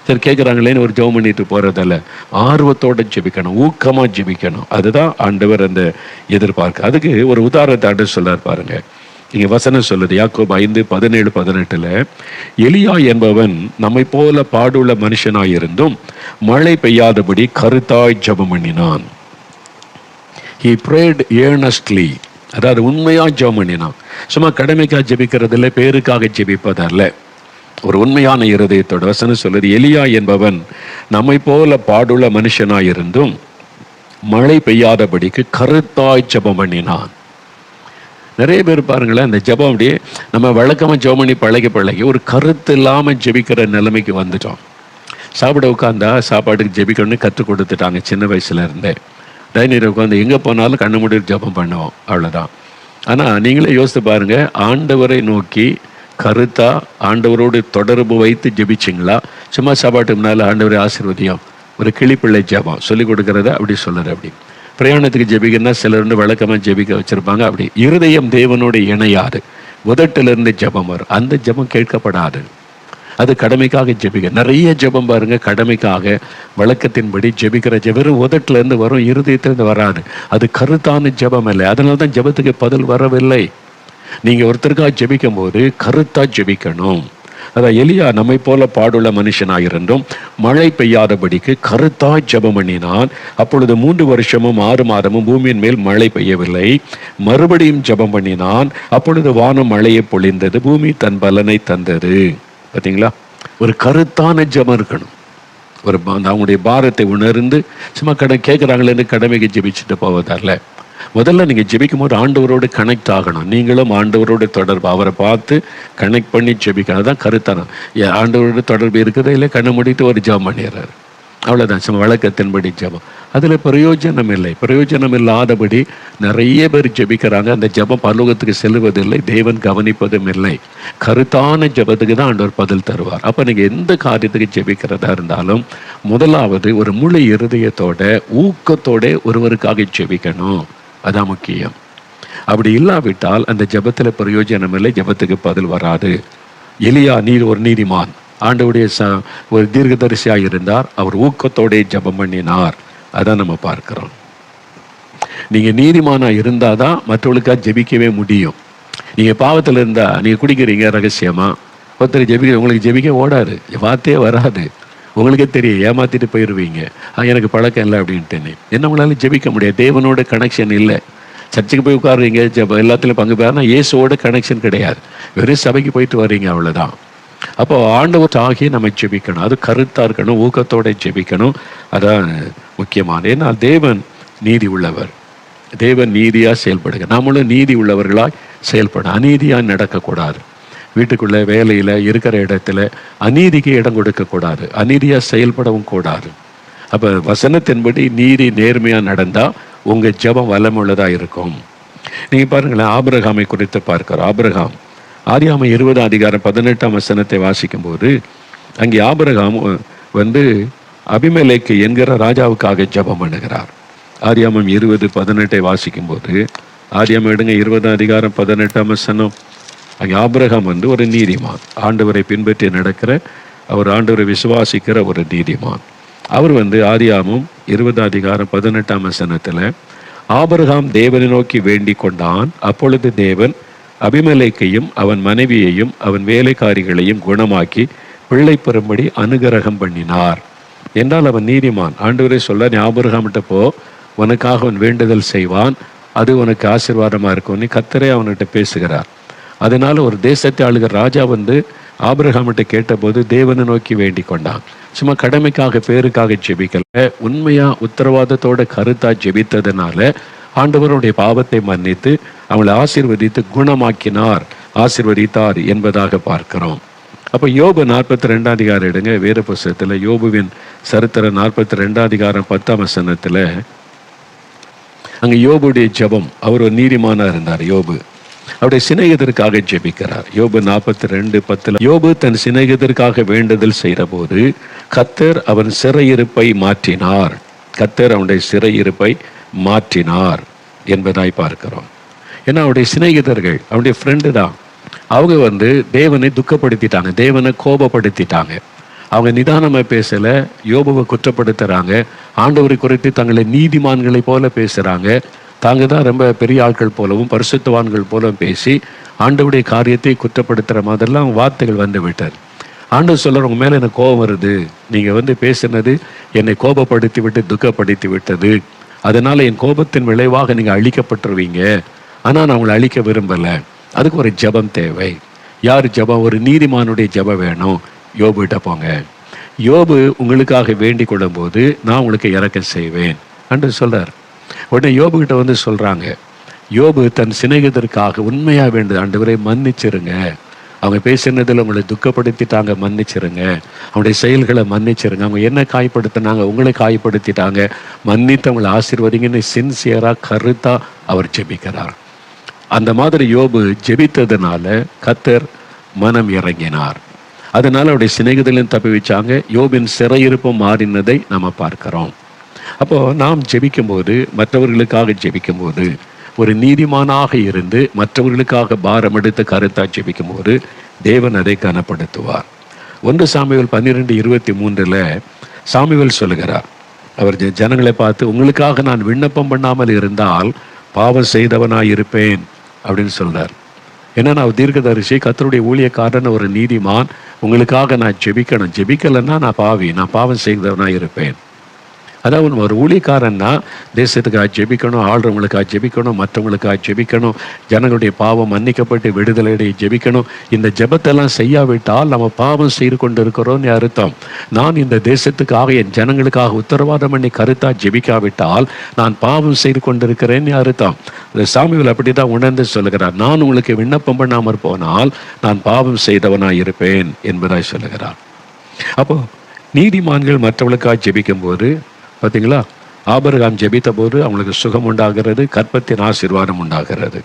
S1: சரி கேட்குறாங்களேன்னு ஒரு ஜெபம் பண்ணிட்டு போகிறதல்ல, ஆர்வத்தோட ஜெபிக்கணும், ஊக்கமாக ஜெபிக்கணும். அதுதான் ஆண்டவர் அந்த எதிர்பார்க்க. அதுக்கு ஒரு உதாரணத்தை ஆண்டு சொல்லார் பாருங்க. இங்கே வசனம் சொல்லுது யாக்கோபு 5:17-18 எலியா என்பவன் நம்மை போல பாடுள்ள மனுஷனாயிருந்தும் மழை பெய்யாதபடி கருத்தாய் ஜெபம் பண்ணினான். He prayed earnestly. அதாவது உண்மையா ஜெபம் பண்ணினான். சும்மா கடமைக்காக ஜெபிக்கிறதில்ல, பேருக்காக ஜெபிப்பதல்ல, ஒரு உண்மையான இருதயத்தோட. வசனம் சொல்லுது எலியா என்பவன் நம்மை போல பாடுள்ள மனுஷனாயிருந்தும் மழை பெய்யாதபடிக்கு கருத்தாய் ஜெபம் பண்ணினான். நிறைய பேர் பாருங்களேன், இந்த ஜெபம் அப்படியே நம்ம வழக்கமாக ஜெபம் பண்ணி பழகி ஒரு கருத்து இல்லாமல் ஜெபிக்கிற நிலைமைக்கு வந்துட்டோம். சாப்பிட உட்காந்தா சாப்பாட்டுக்கு ஜெபிக்கணும்னு கற்றுக் கொடுத்துட்டாங்க சின்ன வயசுல இருந்தே. டைனிங் உட்காந்து எங்கே போனாலும் கண்ணு மூடி ஜெபம் பண்ணுவோம், அவ்வளோதான். ஆனால் நீங்களே யோசித்து பாருங்க, ஆண்டவரை நோக்கி கருத்தா ஆண்டவரோடு தொடர்பு வைத்து ஜெபிச்சிங்களா? சும்மா சாப்பாட்டுக்கு முன்னால் ஆண்டவரை ஆசீர்வதியம் ஒரு கிளிப்பிள்ளை ஜெபம் சொல்லி கொடுக்கறத அப்படி சொல்லுற. அப்படி பிரயாணத்துக்கு ஜெபிக்கன்னா சிலர் வந்து வழக்கமாக ஜெபிக்க வச்சிருப்பாங்க. அப்படி இருதயம் தேவனோடு இணையாது, உதட்டிலிருந்து ஜெபம் வரும், அந்த ஜெபம் கேட்கப்படாது. அது கடமைக்காக ஜெபிக்க. நிறைய ஜெபம் பாருங்க கடமைக்காக வழக்கத்தின்படி ஜெபிக்கிற வெறும் உதட்டிலேருந்து வரும், இருதயத்திலிருந்து வராது. அது கருத்தான ஜெபம் இல்லை. அதனால தான் ஜெபத்துக்கு பதில் வரவில்லை. நீங்கள் ஒருத்தருக்காக ஜெபிக்கும் போது கருத்தா ஜெபிக்கணும். அதான் எலியா நம்மை போல பாடுள்ள மனுஷனாயிருந்தும் மழை பெய்யாதபடிக்கு கருத்தாய் ஜெபம் பண்ணினான். அப்பொழுது 3 வருஷமும் 6 மாதமும் பூமியின் மேல் மழை பெய்யவில்லை. மறுபடியும் ஜெபம் பண்ணினான். அப்பொழுது வானம் மழையை பொழிந்தது, பூமி தன் பலனை தந்தது. பார்த்தீங்களா? ஒரு கருத்தான ஜெபம் இருக்கணும். ஒரு அவங்களுடைய பாரத்தை உணர்ந்து சும்மா கேட்குறாங்களேன்னு கடமைக்கு ஜெபிச்சுட்டு போவதால முதல்ல நீங்கள் ஜெபிக்கும் போது ஆண்டவரோடு கனெக்ட் ஆகணும். நீங்களும் ஆண்டவரோட தொடர்பு, அவரை பார்த்து கனெக்ட் பண்ணி ஜெபிக்கணும். அதுதான் கருத்தான. ஆண்டவரோட தொடர்பு இருக்கிறத இல்லை, கண்ணை மூடிட்டு ஒரு ஜெபம் பண்ணிடுறாரு, அவ்வளோதான். சும்மா வழக்கத்தின்படி ஜெபம். அதில் பிரயோஜனம் இல்லை. பிரயோஜனம் இல்லாதபடி நிறைய பேர் ஜெபிக்கிறாங்க. அந்த ஜெபம் பரலோகத்துக்கு செல்வதில்லை, தேவன் கவனிப்பதும் இல்லை. கருத்தான ஜெபத்துக்கு தான் ஆண்டவர் பதில் தருவார். அப்போ நீங்கள் எந்த காரியத்துக்கு ஜெபிக்கிறதா இருந்தாலும் முதலாவது ஒரு முழு இருதயத்தோட ஊக்கத்தோட ஒருவருக்காக ஜெபிக்கணும். அதான் முக்கியம். அப்படி இல்லாவிட்டால் அந்த ஜெபத்தில் பிரயோஜனம் இல்லை, ஜெபத்துக்கு பதில் வராது. எலியா ஒரு நீதிமான், ஆண்டவருடைய ஒரு தீர்க்கதரிசியாக இருந்தார். அவர் ஊக்கத்தோட ஜெபம் பண்ணினார். அதான் நம்ம பார்க்கிறோம். நீங்கள் நீதிமானாக இருந்தால் தான் மற்றவர்களுக்காக ஜெபிக்கவே முடியும். நீங்கள் பாவத்தில் இருந்தால் நீங்கள் குடிக்கிறீங்க ரகசியமாக, ஒருத்தர் ஜெபிக்க உங்களுக்கு ஜெபிக்க ஓடாது, வார்த்தையே வராது. உங்களுக்கே தெரியும், ஏமாத்திட்டு போயிடுவீங்க. எனக்கு பழக்கம் இல்லை அப்படின்ட்டு என்ன உங்களால ஜெபிக்க முடியாது. தேவனோட கனெக்ஷன் இல்லை. சர்ச்சுக்கு போய் உட்காருவீங்க, எல்லாத்துலையும் பங்கு பெறனா இயேசுவோட கனெக்ஷன் கிடையாது. வெறும் சபைக்கு போயிட்டு வர்றீங்க, அவ்வளோதான். அப்போ ஆண்டவர் ஆகி நம்ம ஜெபிக்கணும். அது கருத்தாக இருக்கணும், ஊக்கத்தோட ஜெபிக்கணும். அதான் முக்கியமான. ஏன்னா தேவன் நீதி உள்ளவர், தேவன் நீதியாக செயல்படுங்க. நம்மளும் நீதி உள்ளவர்களாக செயல்படும். அநீதியாக நடக்கக்கூடாது. வீட்டுக்குள்ளே வேலையில் இருக்கிற இடத்துல அநீதிக்கு இடம் கொடுக்கக்கூடாது, அநீதியாக செயல்படவும் கூடாது. அப்போ வசனத்தின்படி நீதி நேர்மையாக நடந்தால் உங்கள் ஜெபம் வல்லமுள்ளதாக இருக்கும். நீங்கள் பாருங்களேன், ஆபிரகாமை குறித்து பார்க்கிறோம். ஆபிரகாம் ஆதியாகமம் 20:18 வாசிக்கும் போது அங்கே ஆபிரகாம் வந்து அபிமெலேக்கு என்கிற ராஜாவுக்காக ஜெபம் பண்ணுகிறார். ஆதியாகமம் 20:18 வாசிக்கும் போது, ஆதியாகமம் எடுங்க 20:18. அங்கே ஆபிரகாம் வந்து ஒரு நீதிமான், ஆண்டவரை பின்பற்றி நடக்கிற, அவர் ஆண்டவரை விசுவாசிக்கிற ஒரு நீதிமான். அவர் வந்து ஆதியாகமம் 20:18 ஆபிரகாம் தேவனை நோக்கி வேண்டிக் கொண்டான். அப்பொழுது தேவன் அபிமெலேக்கையும் அவன் மனைவியையும் அவன் வேலைக்காரிகளையும் குணமாக்கி பிள்ளை பெறும்படி அனுகிரகம் பண்ணினார் என்றால் அவன் நீதிமான். ஆண்டவரே சொல்ல, நீ ஆபிரகாம்கிட்ட போ, உனக்காக அவன் வேண்டுதல் செய்வான், அது உனக்கு ஆசீர்வாதமாக இருக்கும். நீ கர்த்தரே அவன்கிட்ட பேசுகிறார். அதனால ஒரு தேசத்தை ஆளுகிற ராஜா வந்து ஆபிரகாம்கிட்ட கேட்டபோது தேவனை நோக்கி வேண்டிக் கொண்டான். சும்மா கடமைக்காக பேருக்காக ஜெபிக்கல, உண்மையா உத்தரவாதத்தோட கருத்தா ஜெபித்ததுனால ஆண்டவருடைய பாவத்தை மன்னித்து அவளை ஆசீர்வதித்து குணமாக்கினார். ஆசீர்வதித்தார் என்பதாக பார்க்கிறோம். அப்போ யோபு 42 அதிகாரம் எடுங்க, வேத புஸ்தகத்தில் யோபுவின் சரித்திரம் 42 அதிகாரம் 10ஆம் வசனத்தில் அங்கே யோபுடைய ஜெபம். அவர் ஒரு நீதிமானா இருந்தார் யோபு. அவருடைய சிநேகிதருக்காக ஜெபிக்கிறார். யோபு 42:10 யோபு தன் சிநேகிதருக்காக வேண்டுதல் செய்கிற போது கர்த்தர் அவன் சிறையிருப்பை மாற்றினார். கர்த்தர் அவனுடைய சிறையிருப்பை மாற்றினார் என்பதாய் பார்க்கிறோம். ஏன்னா அவருடைய சிநேகிதர்கள், அவனுடைய ஃப்ரெண்டு தான். அவங்க தேவனை துக்கப்படுத்திட்டாங்க, தேவனை கோபப்படுத்திட்டாங்க. அவங்க நிதானமாக பேசலை, யோபுவை குற்றப்படுத்துகிறாங்க. ஆண்டவரை குறித்து தங்களை நீதிமான்களை போல பேசுகிறாங்க. தாங்க தான் ரொம்ப பெரிய ஆட்கள் போலவும் பரிசுத்தவான்கள் போலவும் பேசி ஆண்டவருடைய காரியத்தை குற்றப்படுத்துகிற மாதிரிலாம் வார்த்தைகள் வந்து விட்டார். ஆண்டவர் சொல்கிற, உங்க மேலே எனக்கு கோபம் வருது, நீங்கள் பேசினது என்னை கோபப்படுத்தி விட்டு துக்கப்படுத்தி விட்டது, அதனால் என் கோபத்தின் விளைவாக நீங்கள் அழிக்கப்பட்டுருவீங்க. ஆனால் நான் உங்களை அழிக்க விரும்பலை. அதுக்கு ஒரு ஜெபம் தேவை. யார் ஜெபம்? ஒரு நீதிமானுடைய ஜெபம் வேணும். யோபுகிட்ட போங்க. யோபு உங்களுக்காக வேண்டிக் கொள்ளும் போது நான் உங்களுக்கு இரக்கம் செய்வேன் என்று சொல்கிறார். உடனே யோபுகிட்ட சொல்கிறாங்க, யோபு தன் சிநேகிதருக்காக உண்மையாக வேண்டுது, ஆண்டவரை மன்னிச்சிருங்க, அவங்க பேசினதில் உங்களை துக்கப்படுத்திட்டாங்க, மன்னிச்சிருங்க, அவங்களுடைய செயல்களை மன்னிச்சிருங்க, அவங்க என்ன காயப்படுத்தினாங்க, உங்களை காயப்படுத்திட்டாங்க, மன்னித்து அவங்களை ஆசீர்வதிங்கன்னு சின்சியராக கருத்தாக அவர் ஜெபிக்கிறார். அந்த மாதிரி யோபு ஜெபித்ததுனால கர்த்தர் மனம் இறங்கினார். அதனால அவருடைய சிநேகிதர்களையும் தப்பி வச்சாங்க. யோபின் சிறையிருப்பும் மாறினதை நம்ம பார்க்கிறோம். அப்போ நாம் ஜெபிக்கும்போது, மற்றவர்களுக்காக ஜெபிக்கும்போது, ஒரு நீதிமானாக இருந்து மற்றவர்களுக்காக பாரம் எடுத்து கருத்தா ஜெபிக்கும்போது தேவன் அதை கனப்படுத்துவார். 1 சாமுவேல் 12:23 சாமுவேல் சொல்லுகிறார், அவர் ஜனங்களை பார்த்து, உங்களுக்காக நான் விண்ணப்பம் பண்ணாமல் இருந்தால் பாவம் செய்தவனாய் இருப்பேன் அப்படின்னு சொல்றார். ஏன்னா நான் தீர்க்கதரிசி, கர்த்தருடைய ஊழியக்காரன், ஒரு நீதிமான், உங்களுக்காக நான் ஜெபிக்கணும், ஜெபிக்கலைன்னா நான் பாவம் செய்தவனாய் இருப்பேன். அதாவது ஒரு ஊழியக்காரன்னா தேசத்துக்காக ஜெபிக்கணும், ஆள்றவங்களுக்காக ஜெபிக்கணும், மற்றவங்களுக்காக ஜெபிக்கணும், ஜனங்களுடைய பாவம் மன்னிக்கப்பட்டு விடுதலையை ஜெபிக்கணும். இந்த ஜெபத்தெல்லாம் செய்யாவிட்டால் நம்ம பாவம் செய்து கொண்டு இருக்கிறோம்னு அர்த்தம். நான் இந்த தேசத்துக்காக, என் ஜனங்களுக்காக உத்தரவாதம் பண்ணி கருத்தா ஜெபிக்காவிட்டால் நான் பாவம் செய்து கொண்டிருக்கிறேன்னு அர்த்தம். சாமுவேல் அப்படி தான் உணர்ந்து சொல்லுகிறார், நான் உங்களுக்கு விண்ணப்பம் பண்ணாமற் போனால் நான் பாவம் செய்தவனாய் இருப்பேன் என்பதாய் சொல்லுகிறார். அப்போ நீதிமான்கள் மற்றவர்களுக்காக ஜெபிக்கும் போது பார்த்தீங்களா, ஆபிரகாம் ஜெபித்த போது அவங்களுக்கு சுகம் உண்டாகிறது, கற்பத்தின் ஆசீர்வாதம் உண்டாகிறது.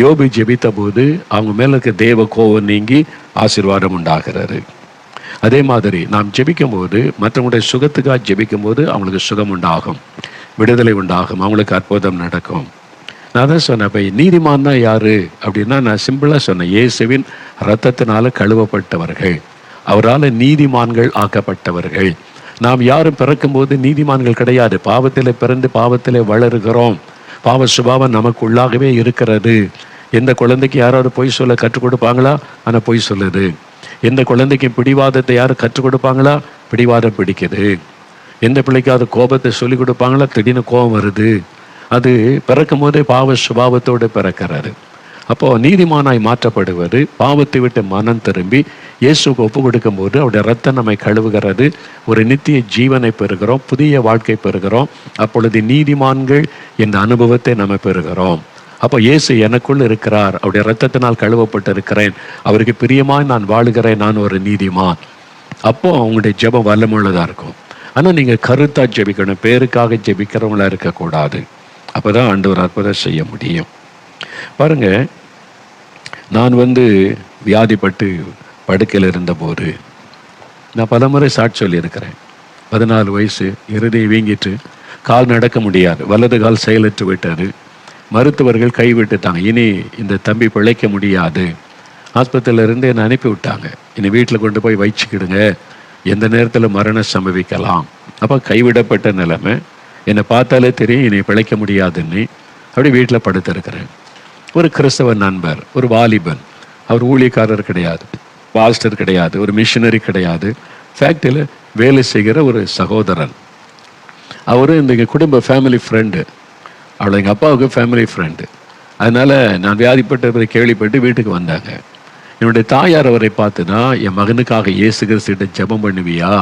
S1: யோபு ஜெபித்த போது அவங்க மேல இருக்க தேவ கோபம் நீங்கி ஆசீர்வாதம் உண்டாகிறது. அதே மாதிரி நாம் ஜெபிக்கும் போது, மற்றவங்களுடைய சுகத்துக்காக ஜெபிக்கும் போது அவங்களுக்கு சுகம் உண்டாகும், விடுதலை உண்டாகும், அவங்களுக்கு அற்புதம் நடக்கும். நான் தான் சொன்னேன், இப்போ நீதிமான் தான் யாரு அப்படின்னா, நான் சிம்பிளாக சொன்னேன், இயேசுவின் இரத்தத்தினால கழுவப்பட்டவர்கள், அவரால் நீதிமான்கள் ஆக்கப்பட்டவர்கள். நாம் யாரும் பிறக்கும்போது நீதிமான்கள் கிடையாது. பாவத்திலே பிறந்து பாவத்திலே வளருகிறோம். பாவ சுபாவம் நமக்கு உள்ளாகவே இருக்கிறது. எந்த குழந்தைக்கு யாராவது பொய் சொல்ல கற்றுக் கொடுப்பாங்களா? ஆனால் பொய் சொல்லுது. எந்த குழந்தைக்கு பிடிவாதத்தை யாரும் கற்றுக் கொடுப்பாங்களா? பிடிவாதம் பிடிக்குது. எந்த பிள்ளைக்காவது கோபத்தை சொல்லிக் கொடுப்பாங்களா? திடீர்னு கோபம் வருது. அது பிறக்கும் போதே பாவ சுபாவத்தோடு பிறக்கிறாரு. அப்போ நீதிமானாய் மாற்றப்படுவது, பாவத்தை விட்டு மனம் திரும்பி இயேசுக்கு ஒப்பு கொடுக்கும் போது அவருடைய ரத்தம் நம்மை கழுவுகிறது, ஒரு நித்திய ஜீவனை பெறுகிறோம், புதிய வாழ்க்கை பெறுகிறோம். அப்பொழுது நீதிமான்கள் என்ற அனுபவத்தை நம்ம பெறுகிறோம். அப்போ இயேசு எனக்குள் இருக்கிறார், அவருடைய ரத்தத்தினால் கழுவப்பட்டு இருக்கிறேன், அவருக்கு பிரியமாய் நான் வாழுகிறேன், நான் ஒரு நீதிமான். அப்போ அவங்களுடைய ஜெபம் வல்லமுள்ளதாக இருக்கும். ஆனால் நீங்கள் கருத்தாக ஜெபிக்கணும், பேருக்காக ஜெபிக்கிறவங்களா இருக்கக்கூடாது. அப்போ தான் ஆண்டவர் அற்புதம் செய்ய முடியும். பாருங்க, நான் வியாதிப்பட்டு படுக்கையில் இருந்தபோது நான் பலமுறை சாட்சி சொல்லியிருக்கிறேன். 14 வயசு, இருதயம் வீங்கிட்டு கால் நடக்க முடியாது, வலது கால் செயலற்று விட்டது. மருத்துவர்கள் கைவிட்டுட்டாங்க, இனி இந்த தம்பி பிழைக்க முடியாது. ஆஸ்பத்திரியிலேருந்து என்னை அனுப்பி விட்டாங்க, இனி வீட்டில் கொண்டு போய் வச்சுக்கிடுங்க, எந்த நேரத்தில் மரணம் சம்பவிக்கலாம். அப்போ கைவிடப்பட்ட நிலைமை, என்னை பார்த்தாலே தெரியும் இனி பிழைக்க முடியாதுன்னு. அப்படி வீட்டில் படுத்திருக்கிறேன். ஒரு கிறிஸ்தவ நண்பர், ஒரு வாலிபன், அவர் ஊழியக்காரர் கிடையாது, பாஸ்டர் கிடையாது, ஒரு மிஷினரி கிடையாது, ஃபேக்டரியில் வேலை செய்கிற ஒரு சகோதரன். அவர் இந்த குடும்ப ஃபேமிலி ஃப்ரெண்டு, அவளை எங்கள் அப்பாவுக்கு ஃபேமிலி ஃப்ரெண்டு. அதனால் நான் வியாதிப்பட்டவரை கேள்விப்பட்டு வீட்டுக்கு வந்தாங்க. என்னுடைய தாயார் அவரை பார்த்துனா, என் மகனுக்காக இயேசு கிறிஸ்துவிட்ட ஜெபம் பண்ணுவியா,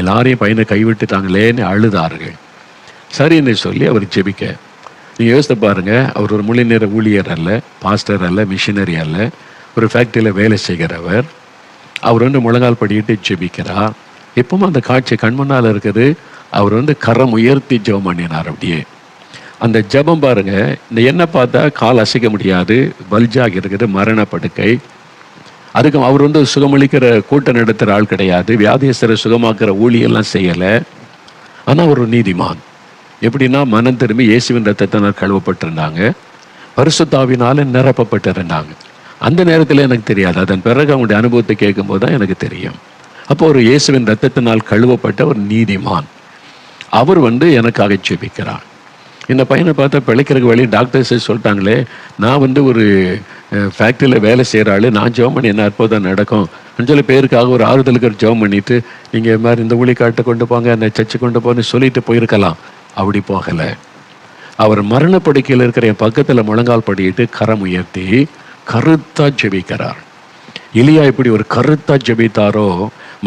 S1: எல்லாரையும் பையனை கைவிட்டுட்டாங்களேன்னு அழுதார்கள். சரின்னு சொல்லி அவர் ஜெபிக்க, நீங்கள் யோசித்து பாருங்கள், அவர் ஒரு முழு நேர ஊழியர் அல்ல, பாஸ்டர் அல்ல, மிஷினரி அல்ல, ஒரு ஃபேக்ட்ரியில் வேலை செய்கிறவர். அவர் வந்து முழங்கால் படிக்கிட்டு ஜெபிக்கிறார். இப்பவும் அந்த காட்சி கண்முன்னால் இருக்குது. அவர் வந்து கரம் உயர்த்தி ஜெபம் பண்ணினார். அப்படியே அந்த ஜெபம் பாருங்க. இந்த எண்ணெய் பார்த்தா கால் அசைக்க முடியாது, பல்ஜாகி இருக்குது, மரண படுக்கை. அதுக்கு அவர் வந்து சுகமளிக்கிற கூட்டம் நடத்துகிற ஆள் கிடையாது, வியாதியஸ்தரை சுகமாக்குற ஊழியெல்லாம் செய்யலை. ஆனால் ஒரு நீதிமான். எப்படின்னா மனம் திரும்பி இயேசுவின் ரத்தத்தினால் கழுவப்பட்டிருந்தாங்க, பரிசுத்தாவினால நிரப்பப்பட்டிருந்தாங்க. அந்த நேரத்தில் எனக்கு தெரியாது, அதன் பிறகு அவங்களுடைய அனுபவத்தை கேட்கும்போது தான் எனக்கு தெரியும். அப்போ ஒரு இயேசுவின் ரத்தத்தினால் கழுவப்பட்ட ஒரு நீதிமான் அவர் வந்து எனக்காக ஜெபிக்கிறார். இந்த பையனை பார்த்தா பிழைக்கிறதுக்கு வழி டாக்டர்ஸே சொல்லிட்டாங்களே, நான் வந்து ஒரு ஃபேக்ட்ரியில் வேலை செய்கிற ஆள், நான் ஜெபம் பண்ணி என்ன அற்புதம் நடக்கும் சொல்லி பேருக்காக ஒரு ஆறுதலுக்கு ஒரு ஜெபம் பண்ணிட்டு நீங்கள் இது மாதிரி இந்த ஊழிக்காட்டை கொண்டு போங்க, அந்த சர்ச்சை கொண்டு போன்னு சொல்லிட்டு போயிருக்கலாம். அப்படி போகலை. அவர் மரணப்படுக்கையில் இருக்கிற என் பக்கத்தில் முழங்கால் படிக்கிட்டு கரம் உயர்த்தி கருத்தா ஜெபிக்கிறார். எலியா இப்படி ஒரு கருத்தா ஜெபித்தாரோ,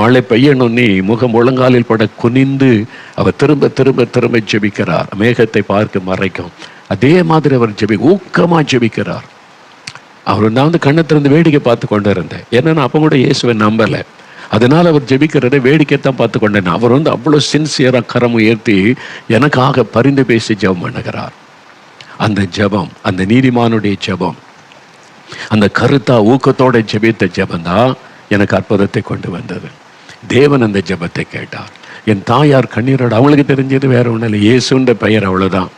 S1: மழை பெய்யணும்னு முகம் முழங்காலில் பட குனிந்து அவர் திரும்ப திரும்ப திரும்ப ஜெபிக்கிறார். மேகத்தை பார்க்க மறைக்கும். அதே மாதிரி அவர் ஊக்கமாக ஜெபிக்கிறார். அவர் நான் வந்து கண்ணை திறந்து வேடிக்கை பார்த்து கொண்டு இருந்தேன். ஏன்னா நான் அப்போ கூட இயேசுவை நம்பலை. அதனால் அவர் ஜெபிக்கிறத வேடிக்கைத்தான் பார்த்து கொண்டேன். அவர் வந்து அவ்வளோ சின்சியராக கரம் உயர்த்தி எனக்காக பரிந்து பேசி ஜெபம் பண்ணுகிறார். அந்த ஜெபம், அந்த நீதிமானுடைய ஜெபம், அந்த கருத்தா ஊக்கத்தோட ஜெபித்த ஜெபந்தான் எனக்கு அற்புதத்தை கொண்டு வந்தது. தேவன் அந்த ஜெபத்தை கேட்டார். என் தாயார் கண்ணீரோடு, அவங்களுக்கு தெரிஞ்சது வேற ஒன்றும் இல்லை, இயேசுன்ற பெயர், அவ்வளோதான்.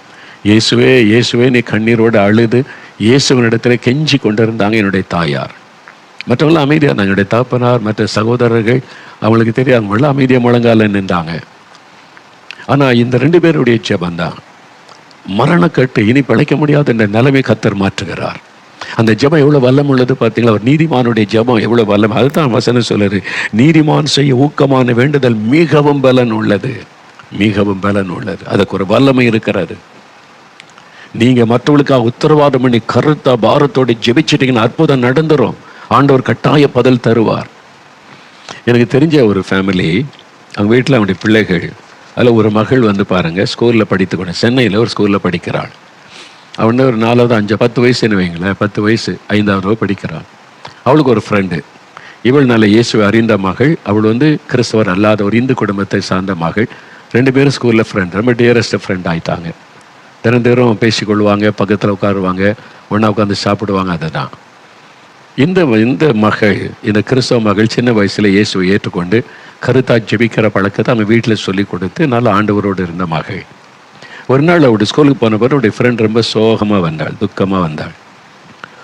S1: இயேசுவே இயேசுவே நீ கண்ணீரோடு அழுது இயேசுவனிடத்துல கெஞ்சி கொண்டிருந்தாங்க என்னுடைய தாயார். மற்றவங்களாம் அமைதியாக இருந்தாங்க. என்னுடைய தகப்பனார் மற்ற சகோதரர்கள் அவங்களுக்கு தெரியாது, அவங்களாம் அமைதியாக முழங்கால நின்றாங்க. ஆனால் இந்த 2 பேருடைய ஜெபந்தான் மரணக்கட்டு, இனி பிழைக்க முடியாத என்ற நிலைமை கர்த்தர் மாற்றுகிறார். அந்த ஜெபம் எவ்வளோ வல்லம் உள்ளது பார்த்தீங்களா? ஒரு நீதிமானுடைய ஜெபம் எவ்வளோ வல்லம். அதுதான் வசனம் சொல்லுது, நீதிமான் செய்ய ஊக்கமான வேண்டுதல் மிகவும் பலன் உள்ளது, மிகவும் பலன் உள்ளது. அதுக்கு ஒரு வல்லமை இருக்கிறது. நீங்கள் மற்றவர்களுக்காக உத்தரவாதம் பண்ணி கருத்தா பாரத்தோடு ஜெபிச்சிட்டிங்கன்னா அற்புதம் நடந்துடும். ஆண்டவர் கட்டாய பதில் தருவார். எனக்கு தெரிஞ்ச ஒரு ஃபேமிலி, அவங்க வீட்டில் அவனுடைய பிள்ளைகள், அதில் ஒரு மகள் வந்து பாருங்கள் ஸ்கூலில் படித்துக்கொண்டு, சென்னையில் ஒரு ஸ்கூலில் படிக்கிறாள். அவனு ஒரு 4வது 5 10 வயசுன்னு வைங்களேன், 10 வயசு 5வது படிக்கிறாள். அவளுக்கு ஒரு ஃப்ரெண்டு, இவள் நல்ல இயேசுவை அறிந்த மகள், அவள் வந்து கிறிஸ்தவர் அல்லாத ஒரு இந்து குடும்பத்தை சார்ந்த மகள். 2 பேரும் ஸ்கூலில் ஃப்ரெண்ட், ரொம்ப டியரஸ்ட் ஃப்ரெண்ட் ஆயிட்டாங்க. தினந்தோறும் பேசிக்கொள்வாங்க, பக்கத்தில் உட்காருவாங்க, ஒன்றா உட்காந்து சாப்பிடுவாங்க. அதுதான் இந்த மகள், இந்த கிறிஸ்தவ மகள் சின்ன வயசில் இயேசுவை ஏற்றுக்கொண்டு கருத்தா ஜெபிக்கிற பழக்கத்தை அவன் வீட்டில் சொல்லி கொடுத்து நல்ல ஆண்டவரோடு இருந்த மகள். ஒரு நாள் அவருடைய ஸ்கூலுக்கு போன பிறகு அவருடைய ஃப்ரெண்ட் ரொம்ப சோகமாக வந்தாள், துக்கமாக வந்தாள்.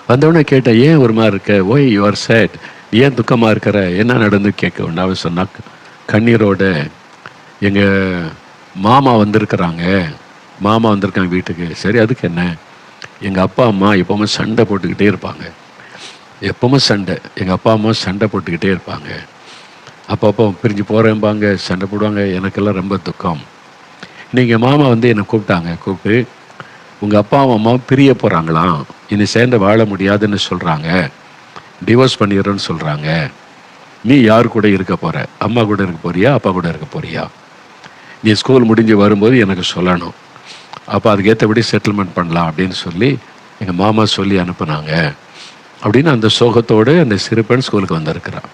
S1: வந்தவொடனே கேட்டேன், ஏன் ஒரு மாதிரி இருக்க, ஒய் யூ ஆர் சேட், ஏன் துக்கமாக இருக்கிற, என்ன நடந்து கேட்க உண்டு. அவன் சொன்னா கண்ணீரோட, எங்கள் மாமா வந்திருக்கிறாங்க வீட்டுக்கு. சரி, அதுக்கு என்ன? எங்கள் அப்பா அம்மா எப்போவுமே சண்டை போட்டுக்கிட்டே இருப்பாங்க, எப்போவுமே சண்டை. எங்கள் அப்பா அம்மா சண்டை போட்டுக்கிட்டே இருப்பாங்க, அப்போ பிரிஞ்சு போகிறேன்பாங்க, சண்டை போடுவாங்க. எனக்கெல்லாம் ரொம்ப துக்கம். நீங்கள் மாமா வந்து என்னை கூப்பிட்டு உங்கள் அப்பா அம்மா பிரிய போகிறாங்களாம், இனி சேர்ந்து வாழ முடியாதுன்னு சொல்கிறாங்க, டிவோர்ஸ் பண்ணிடுறோன்னு சொல்கிறாங்க. நீ யார் கூட இருக்க போகிற? அம்மா கூட இருக்க போறியா, அப்பா கூட இருக்க போறியா? நீ ஸ்கூல் முடிஞ்சு வரும்போது எனக்கு சொல்லணும், அப்போ அதுக்கேற்றபடி செட்டில்மெண்ட் பண்ணலாம் அப்படின்னு சொல்லி எங்கள் மாமா சொல்லி அனுப்புனாங்க அப்படின்னு அந்த சோகத்தோடு அந்த சிறுபெண் ஸ்கூலுக்கு வந்திருக்கிறான்.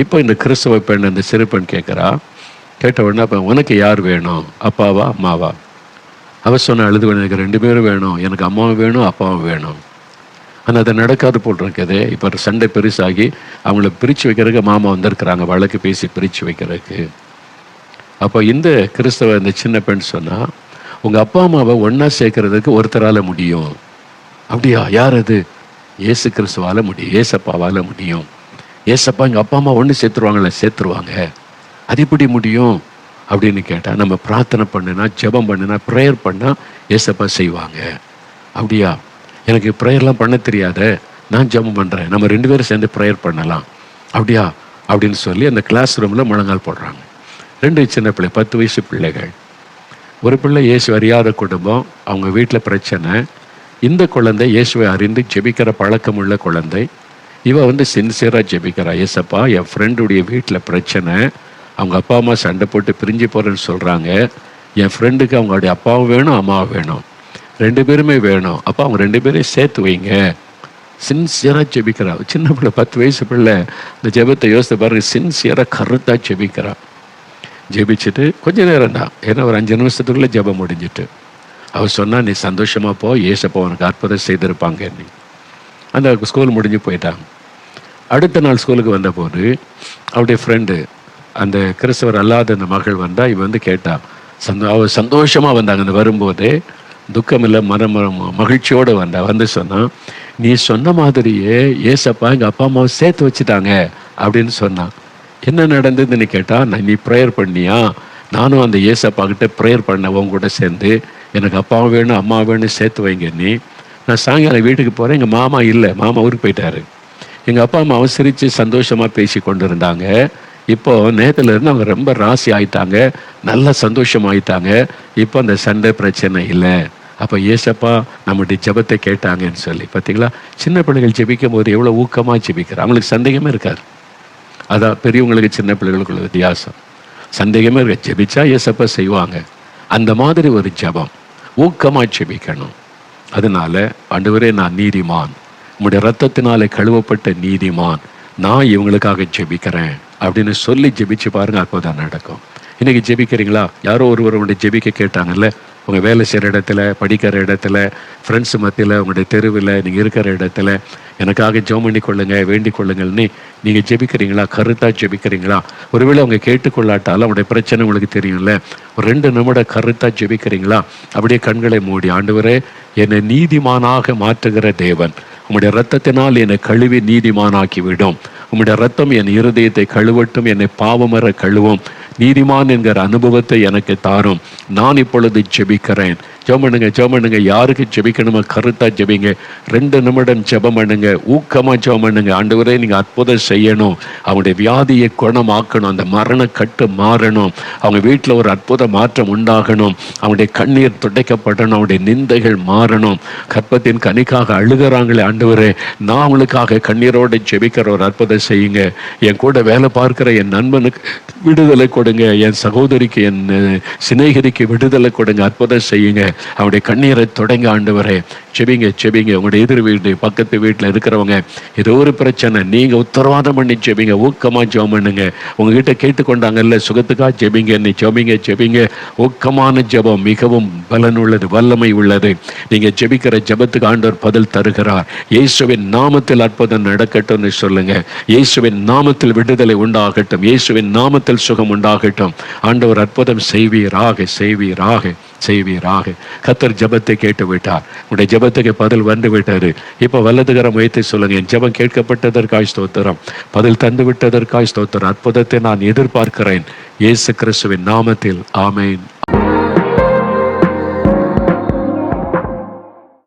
S1: இப்போ இந்த கிறிஸ்தவ பெண் அந்த சிறுபெண் கேட்ட உடனே, அப்போ உனக்கு யார் வேணும், அப்பாவா அம்மாவா? அவ சொன்ன அழுது, எனக்கு 2 பேரும் வேணும், எனக்கு அம்மாவும் வேணும் அப்பாவும் வேணும். ஆனால் அதை நடக்காது போட்டிருக்குது. இப்போ சண்டை பெருசாகி அவங்கள பிரித்து வைக்கிறதுக்கு மாமா வந்திருக்கிறாங்க, வழக்கு பேசி பிரித்து வைக்கிறதுக்கு. அப்போ இந்த கிறிஸ்தவ இந்த சின்ன பெண் சொன்னால், உங்கள் அப்பா அம்மாவை ஒன்றா சேர்க்கறதுக்கு ஒருத்தரால் முடியும். அப்படியா? யார் அது? ஏசு கிறிஸ்துவால் முடியும், ஏசப்பாவால் முடியும். ஏசப்பா எங்கள் அப்பா அம்மா ஒன்று சேர்த்துருவாங்க. அது எப்படி முடியும் அப்படின்னு கேட்டால், நம்ம பிரார்த்தனை பண்ணுனா, ஜெபம் பண்ணுனா, ப்ரேயர் பண்ணால் ஏசப்பா செய்வாங்க. அப்படியா? எனக்கு ப்ரேயர்லாம் பண்ண தெரியாத, நான் ஜெபம் பண்ணுறேன், நம்ம 2 பேரும் சேர்ந்து ப்ரேயர் பண்ணலாம். அப்படியா அப்படின்னு சொல்லி அந்த கிளாஸ் ரூமில் முழங்கால் போடுறாங்க. 2 சின்ன பிள்ளை, 10 வயசு பிள்ளைகள். ஒரு பிள்ளை இயேசு அறியாத குடும்பம், அவங்க வீட்டில் பிரச்சனை. இந்த குழந்தை இயேசுவை அறிந்து ஜெபிக்கிற பழக்கம் உள்ள குழந்தை. இவ வந்து சின்சியராக ஜெபிக்கிறா, ஏசப்பா என் ஃப்ரெண்டுடைய வீட்டில் பிரச்சனை, அவங்க அப்பா அம்மா சண்டை போட்டு பிரிஞ்சு போகிறேன்னு சொல்கிறாங்க, என் ஃப்ரெண்டுக்கு அவங்களுடைய அப்பாவும் வேணும் அம்மாவும் வேணும், 2 பேருமே வேணும், அப்போ அவங்க 2 பேரையும் சேர்த்து வைங்க சின்சியராக ஜெபிக்கிறா. சின்ன பிள்ளை, 10 வயசு பிள்ளை, இந்த ஜெபத்தை யோசித்து பாருங்க. சின்சியராக கருத்தாக ஜெபிக்கிறா. ஜெபிச்சுட்டு கொஞ்ச நேரம் தான், ஏன்னா ஒரு 5 நிமிஷத்துக்குள்ளே ஜெபம் முடிஞ்சிட்டு அவர் சொன்னா, நீ சந்தோஷமா போ, ஏசப்பா உனக்கு அற்புதம் செய்திருப்பாங்க. நீ அந்த ஸ்கூல் முடிஞ்சு போயிட்டாங்க. அடுத்த நாள் ஸ்கூலுக்கு வந்தபோது அவருடைய ஃப்ரெண்டு, அந்த கிறிஸ்தவர் அல்லாத அந்த மகள் வந்தா. இவன் வந்து கேட்டா, அவர் சந்தோஷமா வந்தாங்க. அந்த வரும்போதே துக்கம் இல்லை, மகிழ்ச்சியோடு வந்தா. வந்து சொன்னா, நீ சொன்ன மாதிரியே ஏசப்பா எங்கள் அப்பா அம்மாவை சேர்த்து வச்சுட்டாங்க அப்படின்னு சொன்னான். என்ன நடந்ததுன்னு கேட்டா, நீ ப்ரேயர் பண்ணியா? நானும் அந்த ஏசப்பா கிட்ட ப்ரேயர் பண்ண உங்க கூட சேர்ந்து, எனக்கு அப்பா வேணும் அம்மா வேணும் சேர்த்து வைங்க. நான் சாயங்காலம் வீட்டுக்கு போகிறேன். எங்கள் மாமா இல்லை, மாமா ஊருக்கு போயிட்டாரு. எங்கள் அப்பா அம்மா சிரித்து சந்தோஷமாக பேசி கொண்டு இருந்தாங்க. இப்போ நேரத்துலேருந்து அவங்க ரொம்ப ராசி ஆயிட்டாங்க, நல்ல சந்தோஷமாயிட்டாங்க. இப்போ அந்த சண்டை பிரச்சனை இல்லை. அப்போ ஏசப்பா நம்முடைய ஜெபத்தை கேட்டாங்கன்னு சொல்லி பார்த்தீங்களா? சின்ன பிள்ளைகள் ஜெபிக்கும் போது எவ்வளோ ஊக்கமாக ஜெபிக்கிறாங்க. அவங்களுக்கு சந்தேகமே இருக்காது. அதான் பெரியவங்களுக்கு சின்ன பிள்ளைகளுக்குள்ள வித்தியாசம். சந்தேகமே இருக்க, ஜெபிச்சா ஏசப்பா செய்வாங்க. அந்த மாதிரி ஒரு ஜெபம் ஊக்கமாக ஜெபிக்கணும். அதனால, ஆண்டவரே நான் நீதிமான், உம்முடைய ரத்தத்தினாலே கழுவப்பட்ட நீதிமான், நான் இவங்களுக்காக ஜெபிக்கிறேன் அப்படின்னு சொல்லி ஜெபிச்சு பாருங்க, அப்போதான் நடக்கும். இன்னைக்கு ஜெபிக்கிறீங்களா? யாரோ ஒருவர் உங்களுடைய ஜெபிக்க கேட்டாங்கல்ல, உங்கள் வேலை செய்கிற இடத்துல, படிக்கிற இடத்துல, ஃப்ரெண்ட்ஸ் மத்தியில், உங்களுடைய தெருவில், நீங்கள் இருக்கிற இடத்துல, எனக்காக ஜெபம் பண்ணி கொள்ளுங்க, வேண்டிக் கொள்ளுங்கள்னு நீங்கள் ஜெபிக்கிறீங்களா? கருத்தாக ஜெபிக்கிறீங்களா? ஒருவேளை அவங்க கேட்டுக்கொள்ளாட்டாலும் அவங்களுடைய பிரச்சனை உங்களுக்கு தெரியும்ல, ஒரு 2 நிமிடம் கருத்தாக ஜெபிக்கிறீங்களா? அப்படியே கண்களை மூடி, ஆண்டவரே என்னை நீதிமானாக மாற்றுகிற தேவன், உம்முடைய இரத்தத்தினால் என்னை கழுவி நீதிமானாக்கி விடும். உம்முடைய இரத்தம் என் இருதயத்தை கழுவட்டும், என்னை பாவமற கழுவும். நீதிமான் என்கிற அனுபவத்தை எனக்கு தாரும். நான் இப்பொழுது ஜெபிக்கிறேன். ஜெபம் பண்ணுங்க. யாருக்கு ஜெபிக்கணுமோ கருத்தா ஜெபிங்க. 2 நிமிடம் ஜெபம் பண்ணுங்க, ஊக்கமா ஜெபம் பண்ணுங்க. ஆண்டவரே நீங்க அற்புதம் செய்யணும், அவங்களுடைய வியாதியை குணமாக்கணும், அந்த மரண கட்டு மாறணும், அவங்க வீட்டில் ஒரு அற்புத மாற்றம் உண்டாகணும், அவங்களுடைய கண்ணீர் துடைக்கப்படணும், அவங்களுடைய நிந்தைகள் மாறணும். கற்பத்தின் கனிக்காக அழுகிறாங்களே, ஆண்டவரே நான் அவங்களுக்காக கண்ணீரோடு ஜெபிக்கிற ஒரு அற்புதம் செய்யுங்க. என் கூட வேலை பார்க்கிற என் நண்பனுக்கு விடுதலை கொடுங்க, என் சகோதரிக்கு, என் சிநேகிதிக்கு விடுதலை கொடுங்க, அற்புதம் செய்யுங்க. அவருடைய கண்ணீரை தொடங்க ஆண்டவரே. செபிங்க. உங்களுடைய எதிர் வீட்டு, பக்கத்து வீட்டில் இருக்கிறவங்க ஏதோ ஒரு பிரச்சனை, நீங்க உத்தரவாதம் பண்ணி ஜெபிங்க, ஊக்கமா ஜெபம் பண்ணுங்க. உங்ககிட்ட கேட்டுக்கொண்டாங்கல்ல சுகத்துக்காக ஜெபிங்க, நீ ஜெபிங்க. ஊக்கமான ஜெபம் மிகவும் பலன் உள்ளது, வல்லமை உள்ளது. நீங்க ஜெபிக்கிற ஜெபத்துக்கு ஆண்டவர் பதில் தருகிறார். இயேசுவின் நாமத்தில் அற்புதம் நடக்கட்டும்னு சொல்லுங்க. இயேசுவின் நாமத்தில் விடுதலை உண்டாகட்டும், இயேசுவின் நாமத்தில் சுகம் உண்டாகட்டும். ஆண்டவர் அற்புதம் செய்வீராக. கர்த்தர் ஜெபத்தை கேட்டு விட்டார். உடைய ஜெபத்துக்கு பதில் வந்து விட்டாரு. இப்ப வலதுகரம் வைத்து சொல்லுங்க, என் ஜெபம் கேட்கப்பட்டதற்காய் ஸ்தோத்திரம், பதில் தந்து விட்டதற்காய் ஸ்தோத்திரம். அற்புதத்தை நான் எதிர்பார்க்கிறேன், இயேசு கிறிஸ்துவின் நாமத்தில். ஆமேன்.